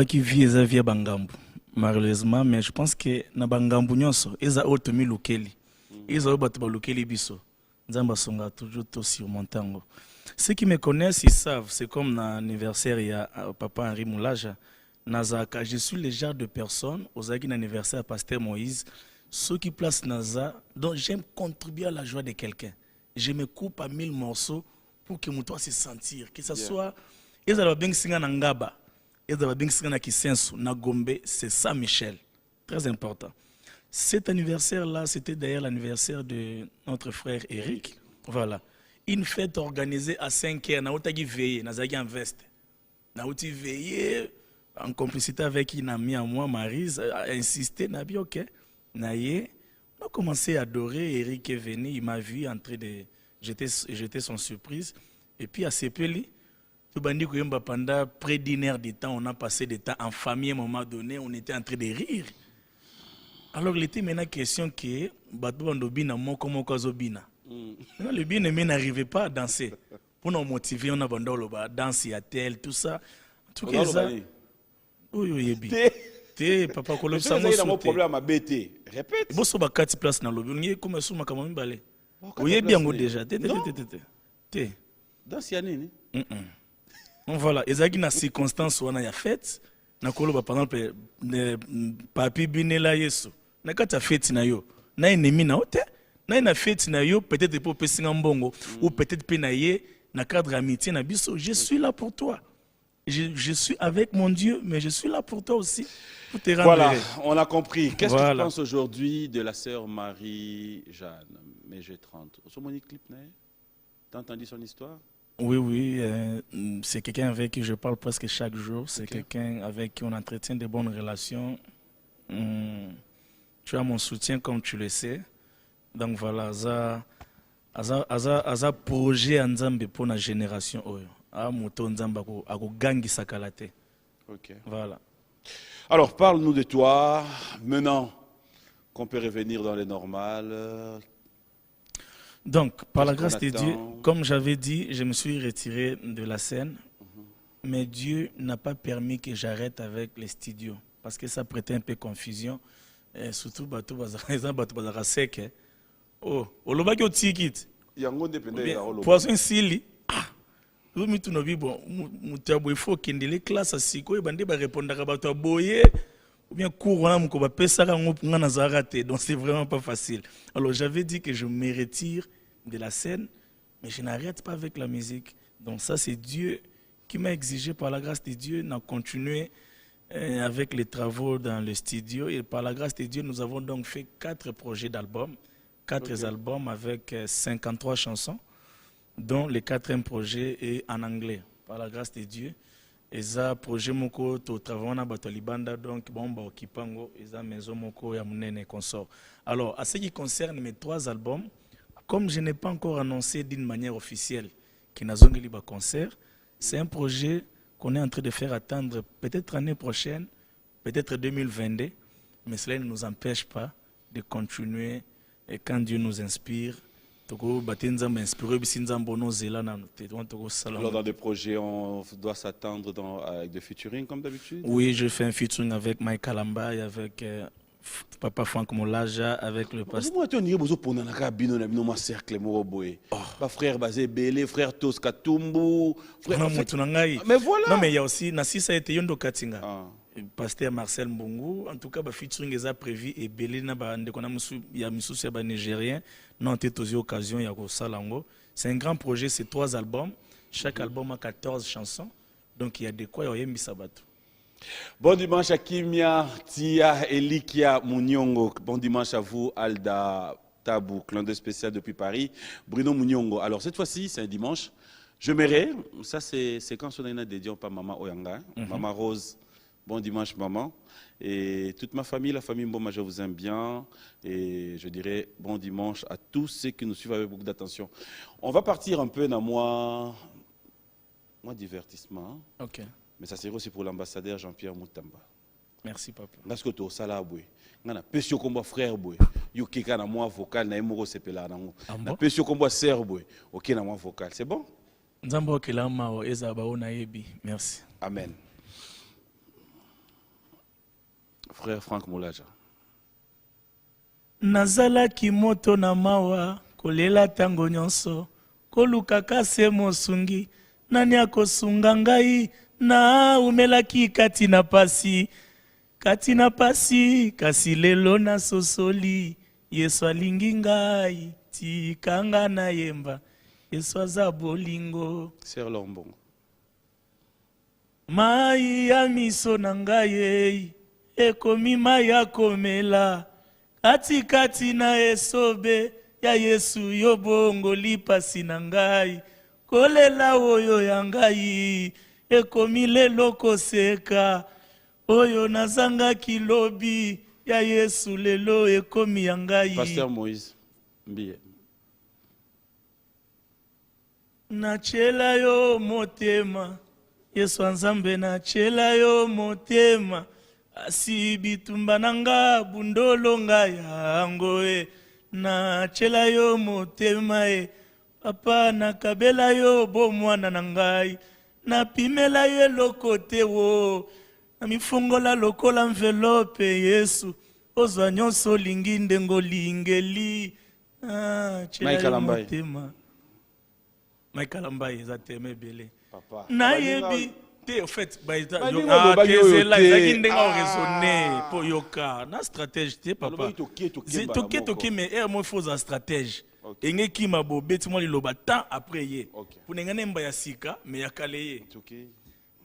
qui vit via Bangambu, malheureusement, mais je pense que na Bangambu nyonso, eza otomi lukeli. Eza obatu lukeli biso. Nzamba songa toujours to surmontango. Ceux qui me connaissent, ils savent, c'est comme l'anniversaire il y a papa Henri Moulaja. Nazaka, je suis le genre de personne, aux anniversaire à Pasteur Moïse, ceux qui placent Naza, donc j'aime contribuer à la joie de quelqu'un. Je me coupe à 1000 morceaux pour que mon toit se sentir, que ce soit, ils ont bien singa ngaba. C'est ça, Michel. Très important. Cet anniversaire-là, c'était d'ailleurs l'anniversaire de notre frère Eric. Voilà. Une fête organisée à 5h. Nous avons veillé, nous avons investi. Nous avons veillé en complicité avec une amie à moi, Maryse, a insisté. Nous avons dit OK. On a commencé à adorer. Eric est venu, il m'a vu en train de jeter son surprise. Et puis à Sepeli, pendant près d'une heure de temps, on a passé des temps en famille à un moment donné, on était en train de rire. Alors il était maintenant question que le bien n'arrivait pas à danser. Pour nous motiver, on a danser à tel, tout ça. Tout ça. Oui, oui, papa, quand on a un problème à bêter. Répète. Si on a 4 places dans le lobby, on est comme ça, on est oui, bien déjà. Danse Yanni. Voilà, et ça qui na circonstance où on a fait, na kolo par exemple papi binela yesu, na kata fête na yo, na ennemi na ote, na ina fête na yo peut-être pour pesinga mbongo ou peut-être pe na ye na cadre amitié na biso, je suis là pour toi. Je suis avec mon Dieu, mais je suis là pour toi aussi. Pour te rendre voilà, on a compris. Qu'est-ce que tu voilà. penses aujourd'hui de la sœur Marie-Jeanne, mais j'ai 30. Au Monique Clip, tu as entendu son histoire? Oui, c'est quelqu'un avec qui je parle presque chaque jour. C'est quelqu'un avec qui on entretient de bonnes relations. Tu as mon soutien comme tu le sais. Donc voilà, ça projet Nzambe pour la génération. Ok. Voilà. Alors, parle-nous de toi. Maintenant qu'on peut revenir dans les normales. Donc, par la grâce de Dieu, comme j'avais dit, je me suis retiré de la scène. Mais Dieu n'a pas permis que j'arrête avec les studios. Parce que ça prêtait un peu confusion. Et surtout, oh, olobaki otikit. Poisson sili. Nous bon, il faut qu'il y ait des classes à Siko et bande répondre à bato boye ou bien cours on ko ba pesa ka ngopanga na zarate. Donc c'est vraiment pas facile. Alors j'avais dit que je me retire de la scène, mais je n'arrête pas avec la musique. Donc ça c'est Dieu qui m'a exigé par la grâce de Dieu d'en continuer avec les travaux dans le studio et par la grâce de Dieu nous avons donc fait 4 projets d'albums, 4 albums avec 53 chansons. Dont le 4e projet est en anglais, par la grâce de Dieu. Et ça, projet moko, to travail na Batolibanda, donc bon, bah, Kipango, et ça, maison moko, ya munene consort. Alors, à ce qui concerne mes 3 albums, comme je n'ai pas encore annoncé d'une manière officielle qu'il n'a pas libre concert, c'est un projet qu'on est en train de faire attendre peut-être l'année prochaine, peut-être 2022, mais cela ne nous empêche pas de continuer et quand Dieu nous inspire. Alors, dans des projets, on doit s'attendre avec des featuring comme d'habitude? Oui, je fais un featuring avec Mike Kalamba et avec Papa Franck Molaja avec le pasteur. Moi, tu as dit que tu cercle, frère Bazé Belé, frère Tos Katumbu, frère. Mais voilà. Non, mais il y a aussi, Nassi, ça a été Yondo Katinga. Pasteur Marcel Mbongo, en tout cas, featuring est prévu et Belé, il y a Missou Seba Nigérien, non, t'es aussi occasion, il y a Salango. C'est un grand projet, c'est 3 albums. Chaque album a 14 chansons. Donc il y a de quoi il y a Missabato. Bon dimanche à Kimia, Tia, Elikia, Mouniongou. Bon dimanche à vous, Alda Tabou, clin d'œil spécial depuis Paris. Bruno Mouniongou. Alors cette fois-ci, c'est un dimanche. Je m'aimerais, ça c'est quand on a dédié par Maman Oyanga, Maman Rose. Bon dimanche, maman. Et toute ma famille, la famille Mboma, je vous aime bien. Et je dirais bon dimanche à tous ceux qui nous suivent avec beaucoup d'attention. On va partir un peu dans moi divertissement. Ok. Mais ça serait aussi pour l'ambassadeur Jean-Pierre Moutamba. Merci, papa. Parce que tu as ça boué. On a péché comme frère boué. You kika na moi vocal na emoro sepela na ngo. Na péché comme sœur boué. OK na moi vocal. C'est bon? Nzambo kelama o ezaba ona yebi. Merci. Amen. Frère Franck Molaja. Nazalaki moto na mawa kolela tango nyonso koluka kase mosungi nani akosunga ngai na umelaki kati na pasi kasi lelo na sosoli Yesu alingi ngai tikanga na yemba Yesu aza bolingo Sœur Lombongo. Mai ya miso na ngai ekomi mai ya komela kati na esobe ya Yesu yo bongo lipasi na ngai kolela oyo ya ngai ekomi lelo koseka oyo nazanga kilobi ya Yesu lelo ekomi ya ngai. Pasteur Moïse Mbiye. Nachela yo motema Yesu Nzambe nachela yo motema asi bitumba nanga bundolo nga yango nachela yo motema papa nakabela yo bo mwana na ngai napimela yo eloko te wo na mifungola lokola envelope Yesu ozwa nyonso olingi ndengo olingeli nachela yo motema Michael Ambaye za teme bele papa nayebi te au fait pour yoka na stratégie te papa toke mais moi faut za stratège enge kima bo beti moi liloba temps après ye pour ngane mba ya sika mais ya kale ye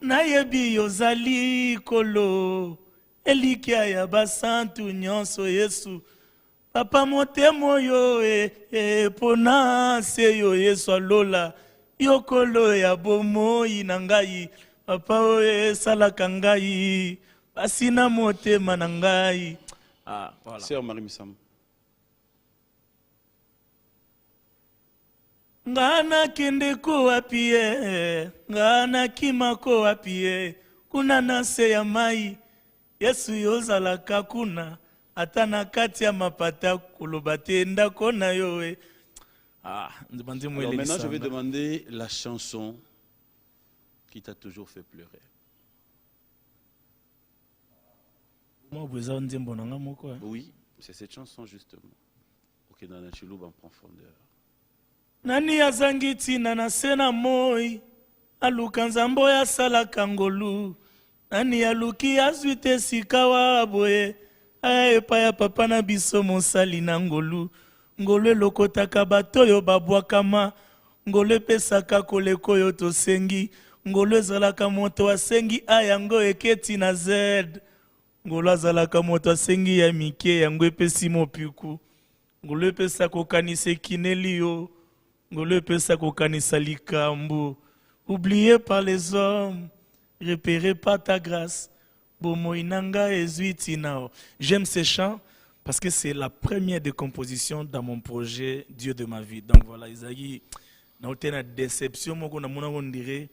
nayebi yozali kolo elikia ya basantu nyonso Yesu papa motemo yo pona se yo Yesu alola yokolo ya bomoi na ngai papa oye salaka ngai basina motema na ngai voilà. Sœur Marie Missam. Ngana kende ko apie ngana kima ko apie kuna nase ya mai Yesu yozalaka kuna atana kati ya mapata koloba te ndako na yo Alors maintenant, je vais demander la chanson qui t'a toujours fait pleurer. Oui, c'est cette chanson justement. Ok, dans la chiloube en profondeur. Nani azangi tina na sena moi aluka nzambo ya sala kangolu nani aluki azwite sikawa boye epa ya papa na biso mosali na ngolu ngolo elokotaka bato oyo babwakama ngolo epesaka koleko oyo tosengi ngolo ezalaka moto asengi a yango eketi na z ngolo azalaka moto asengi ya mike yango epesi mopiku ngolo epesa kokanisa ekineli yo ngolo epesa kokanisa likambo oublié par les hommes repéré par ta grâce bomoi nanga ezwiti nao. J'aime ces chants parce que c'est la première décomposition dans mon projet Dieu de ma vie. Donc voilà, Isaïe, na une déception, on dirait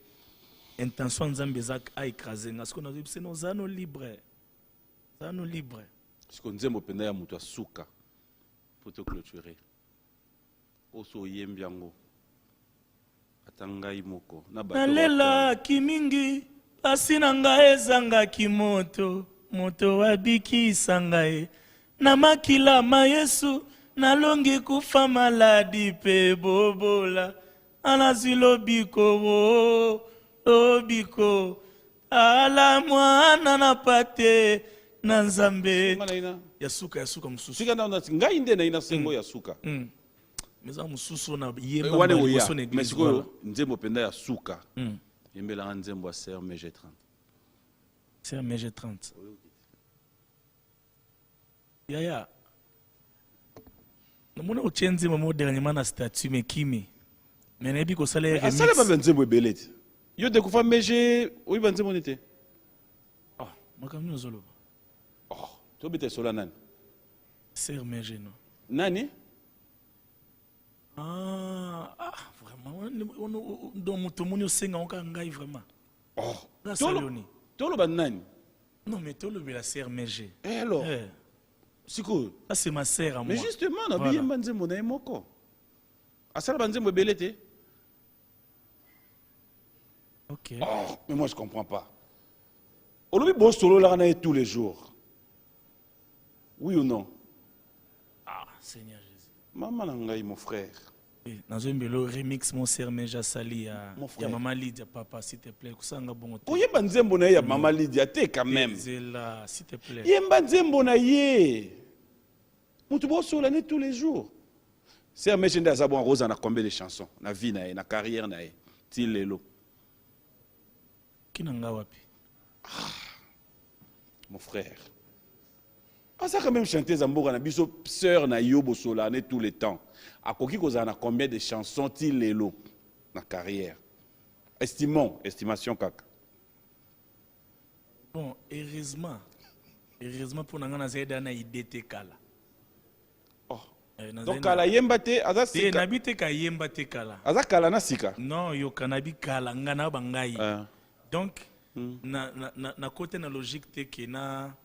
intention Nzambezak a écrasé. Parce qu'on a dit c'est nos anneaux libres. Anneaux libres. Parce qu'on dit que ya mutu asuka pour te clôturer. Oso yembiango. Atanga imoko. Nalela kimingi pasi nanga ezanga kimoto moto wabiki sangae. na makila ma Yesu nalongi kufa maladi pe bobola anazwi lobiko lobiko ala mwana na pate na nzambe ya suka mususu sika na ngai nde na ina sengo ya suka meza mususu na yemba wane mali oya boso na mais église sikoyo nzembo penda ya suka yembelanga nzembo ya Sœur Mege 30 Sœur Mege 30 yaya namona otie nzembo mo dernièrement na statut mekimi mais nayebi kosala ye remix asala ba nzembo ebele te yo dekufa Mege oyiba nzembo nete makambo nyonso ozoloba tobeta esola nani Sœur Mege no nani vraiment donc moto moni osenga oka ngai vraiment toloba nani non mais tolobela Sœur Mege alors sikoyo ça c'est ma sœur à moi mais justement na biyemba nzembo na ye moko asala banzembo ebele te ok mais moi je comprends pas olobi bosololaka na ye tous les jours oui ou non Seigneur Jésus mama na ngai mon frère nazoyembelo remix mon Sœur Mege asali ya mama Lydia papa s'il te plaît kusanga bongo te oyemba nzembo na ye ya mama Lydia te quand même zela s'il te plaît yemba nzembo na ye mutu bosola ne tous les jours Sœur Mege nde aza bon akozala na combien de chansons na vie na ye na carrière na ye ti lelo kina nga wapi mon frère aza quand même chanter za mboka na biso sœur na yo bosola ne tous les temps akoki kozala na combien de chansons ti lelo na carrière estimation kaka bon heureusement pour nanga nazali na idée te kala donc kala yemba te aza sika nabi te ka yemba te kala aza kala na sika non yo kanabi kala nga na bangai donc na côté na logique te que na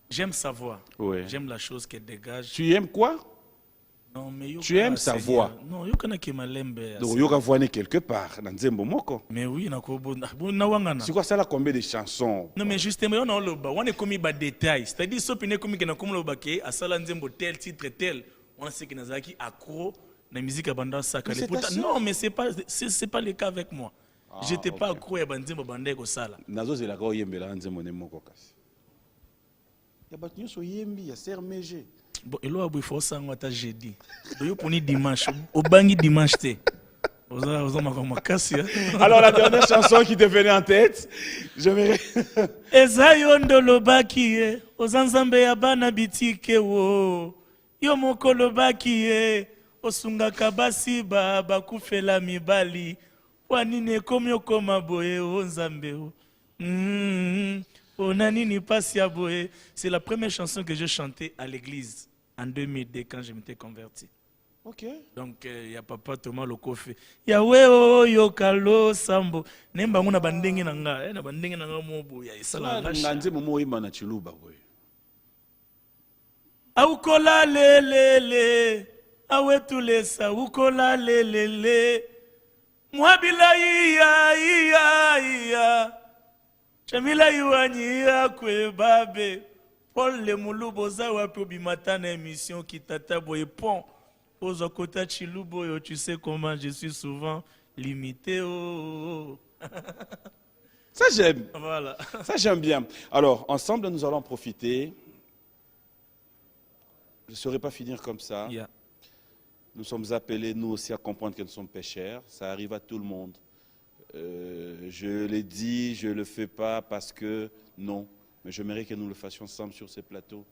j'aime sa voix j'aime la chose qu'elle dégage tu aimes quoi non mais yo tu aimes sa voix non yo kana ke malembe donc yo ka voix quelque part na nzembo moko mais oui na ko na wangana c'est quoi ça la combien de chansons non mais justement on a le ba on est comme ba détail c'est-à-dire so pine comme que na comme le ba ke asala nzembo tel titre tel on sait que nazaki accro na musique abanda saka non mais c'est pas le cas avec moi j'étais pas accro ya banzembo banda ko sala nazo zela ka oyembela nzembo ne moko kasi ya bato nyonso yembi ya Sœur Mege bon elo abo faut sango ata jeudi doyo poni dimanche obangi dimanche te oza makasi alors la dernière chanson qui te venait en tête j'aimerais eza yo ndolobaki ye oza nzambe ya bana bitike wo yo moko lobaki ye osungaka basi bakufela mibali wanini ekomi okoma boye o nzambe o c'est la première chanson que j'ai chantée à l'église en 2002 quand je m'étais converti. Ok. Donc il y a papa Thomas Lokofe. Yahweh o yokalo sambo. Nemba nguna bandenge nanga, na bandenge nanga mobo ya isala lash. Nganze momo ima na chiluba boy. Aukola lelele. Awe tulesa ukola lelele. Mwabila iya. Chamila yuani akwe babe Paul le mulubo za wapi obimata na émission qui tata boye pont aux okota chilubo yo tu sais comment je suis souvent limité Ça j'aime. Voilà. Ça j'aime bien. Alors ensemble nous allons profiter. Je ne saurais pas finir comme ça. Yeah. Nous sommes appelés nous aussi à comprendre que nous sommes pécheurs. Ça arrive à tout le monde. Je l'ai dit, je ne le fais pas parce que non, mais j'aimerais que nous le fassions ensemble sur ce plateau.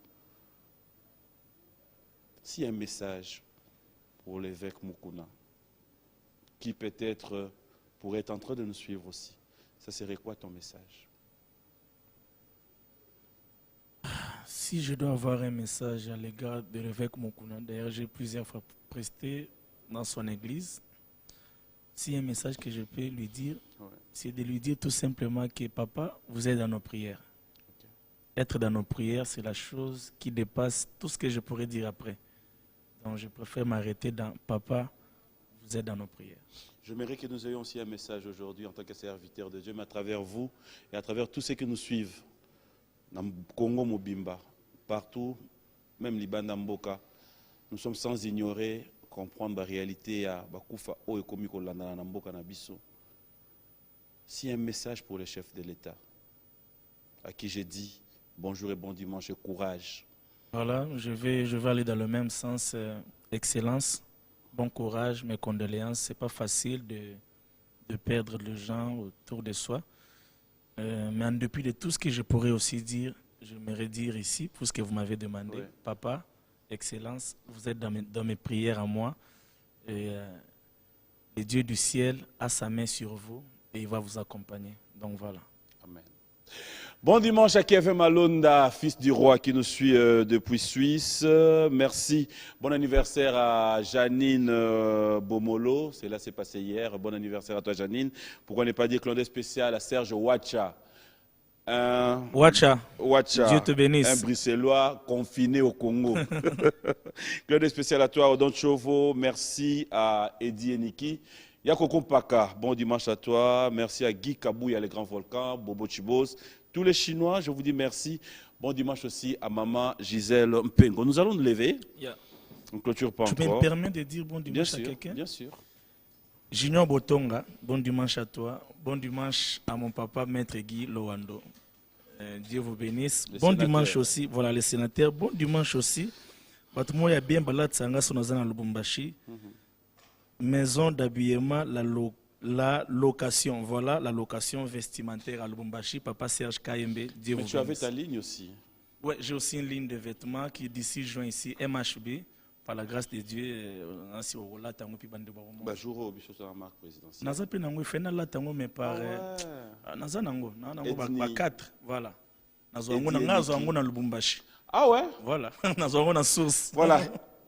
S'il y a un message pour l'évêque Mukuna, qui peut-être pourrait être en train de nous suivre aussi, ça serait quoi ton message? Si je dois avoir un message à l'égard de l'évêque Mukuna, d'ailleurs j'ai plusieurs fois presté dans son église, s'il y a un message que je peux lui dire, c'est de lui dire tout simplement que papa, vous êtes dans nos prières. Être dans nos prières, c'est la chose qui dépasse tout ce que je pourrais dire après. Donc je préfère m'arrêter dans papa, vous êtes dans nos prières. J'aimerais que nous ayons aussi un message aujourd'hui en tant que serviteurs de Dieu, mais à travers vous et à travers tous ceux qui nous suivent, dans Congo Mobimba, partout même Libanda Mboka, nous sommes sans ignorer, comprendre la réalité à Bakoufa O et Komiko Landa Mboka Nabiso. S'il y a un message pour les chefs de l'État, à qui j'ai dit bonjour et bon dimanche et courage. Voilà, je vais aller dans le même sens. Excellence, bon courage, mes condoléances. C'est pas facile de perdre les gens autour de soi. Mais en dépit de tout ce que je pourrais aussi dire, j'aimerais dire ici, pour ce que vous m'avez demandé, Ouais. Papa, Excellence, vous êtes dans mes prières à moi. Et le Dieu du ciel a sa main sur vous et il va vous accompagner. Donc voilà. Amen. Bon dimanche à Kevin Malonda, fils du roi qui nous suit depuis Suisse. Merci. Bon anniversaire à Janine Bomolo. Cela s'est passé hier. Bon anniversaire à toi, Janine. Pourquoi ne pas dire clandestin spécial à Serge Wacha? Wacha, Dieu te un bénisse. Bruxellois confiné au Congo. Clandestin spécial à toi, Odon Chovo. Merci à Eddie Eniki. Yakoko Paka, bon dimanche à toi. Merci à Guy Kabouya, les grands volcans, Bobo Chibos. Tous les Chinois, je vous dis merci. Bon dimanche aussi à maman Gisèle Mpengo. Nous allons nous lever. Yeah. On ne clôture pas Tu me encore. permets de dire bon Bien dimanche à sûr, quelqu'un? bien sûr. Junior Botonga, bon dimanche à toi. Bon dimanche à mon papa, Maître Guy Lowando. Dieu vous bénisse. Le Bon sénateur. dimanche aussi, voilà les sénateurs. Bon dimanche aussi. Batumo ya bien balat sanga sonazana Lubumbashi. Maison d'habillement, la location. Voilà la location vestimentaire à Lubumbashi. Papa Serge Kayembe, Dieu Mais vous tu avais bénisse. ta ligne aussi. Ouais, j'ai aussi une ligne de vêtements qui d'ici juin ici, MHB. Par la grâce de Dieu, ainsi au rola tango pi bande ba mo. Bajuro au bicho sur la marque présidentielle. Naza pe nango fena la tango mais par naza nango, nango ba 4, voilà. Nazo nango na ngazo nango na Lubumbashi. Ah ouais? Voilà, nazo nango na source. Voilà.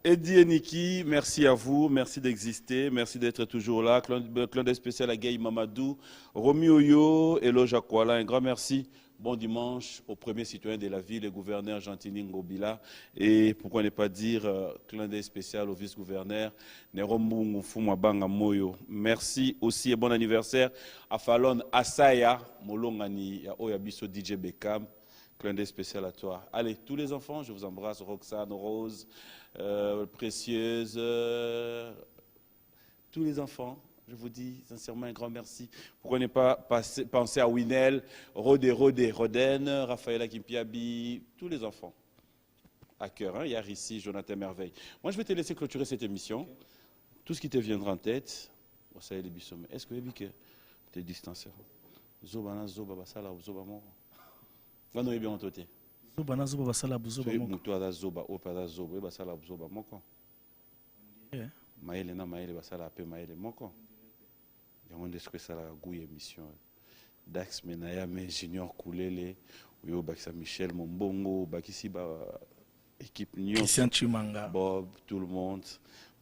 Eddie et Niki, merci à vous, merci d'exister, merci d'être toujours là. Clin d'œil spécial à Gay Mamadou, Romy Oyo, Eloge Akwala, un grand merci. Bon dimanche au premier citoyen de la ville, le gouverneur Gentini Ngobila. Et pourquoi ne pas dire clin d'œil spécial au vice-gouverneur Nerombu Fumabanga Moyo. Merci aussi et bon anniversaire à Falon Asaya, Molongani, Oyabiso DJ Beckham. Clin d'œil spécial à toi. Allez, tous les enfants, je vous embrasse. Roxane, Rose, Précieuse, tous les enfants. Je vous dis sincèrement un grand merci. Pourquoi ne pas penser à Winel, Roden, Raphaël Akimpiabi, tous les enfants. À cœur, hein? Yarissi, Jonathan Merveille. Moi, je vais te laisser clôturer cette émission. Okay. Tout ce qui te viendra en tête, ça y est, les bissommes. Est-ce que tu es distancé? Zoba, Zoba, Basala, Zoba, Moro. Vano bien entoté. Zoba na zoba basala buzoba moko. Mutu ada zoba opada zoba e basala zoba moko. Maele na maele basala pe maele moko. Yango ndesko sala guye émission. Dax Menaya me Junior Koulele, Oyo Bakisa Michel Mombongo, Bakisi ba équipe Nyon. Christian Chimanga. Bob, tout le monde.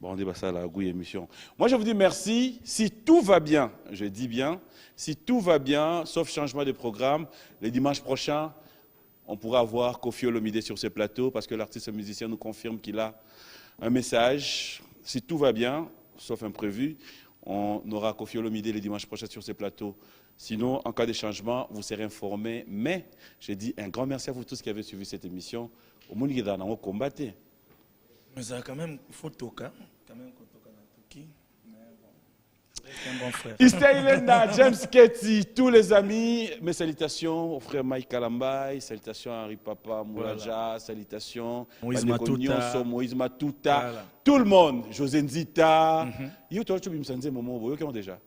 Bon, on dit ça la gouille émission. Moi, je vous dis merci. Si tout va bien, je dis bien, si tout va bien, sauf changement de programme, le dimanche prochain, on pourra avoir Kofi Olomide sur ce plateau parce que l'artiste musicien nous confirme qu'il a un message. Si tout va bien, sauf imprévu, on aura Kofi Olomide le dimanche prochain sur ce plateau. Sinon, en cas de changement, vous serez informés. Mais, je dis un grand merci à vous tous qui avez suivi cette émission. Au monde qui est dans le combat. Mais ça quand même, il faut toquer. Quand même, c'est un bon frère. Istaïlenda, James Ketty, tous les amis, mes salutations au frère Mike Kalambay, salutations à Henri Papa Moulaja, voilà. Salutations Moïse Matuta, Moïse Matuta, voilà. Tout le monde, José Nzita. Yo toi tu bimsanze momo boyo comment déjà?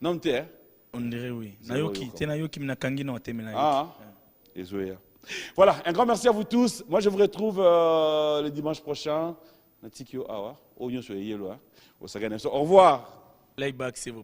Non t'es? On dirait oui. Nayoki, t'es nayoki mnakangi na oteme nayoki. Ah. Désolé. Voilà, un grand merci à vous tous. Moi je vous retrouve le dimanche prochain. Au revoir. Layback, c'est vous.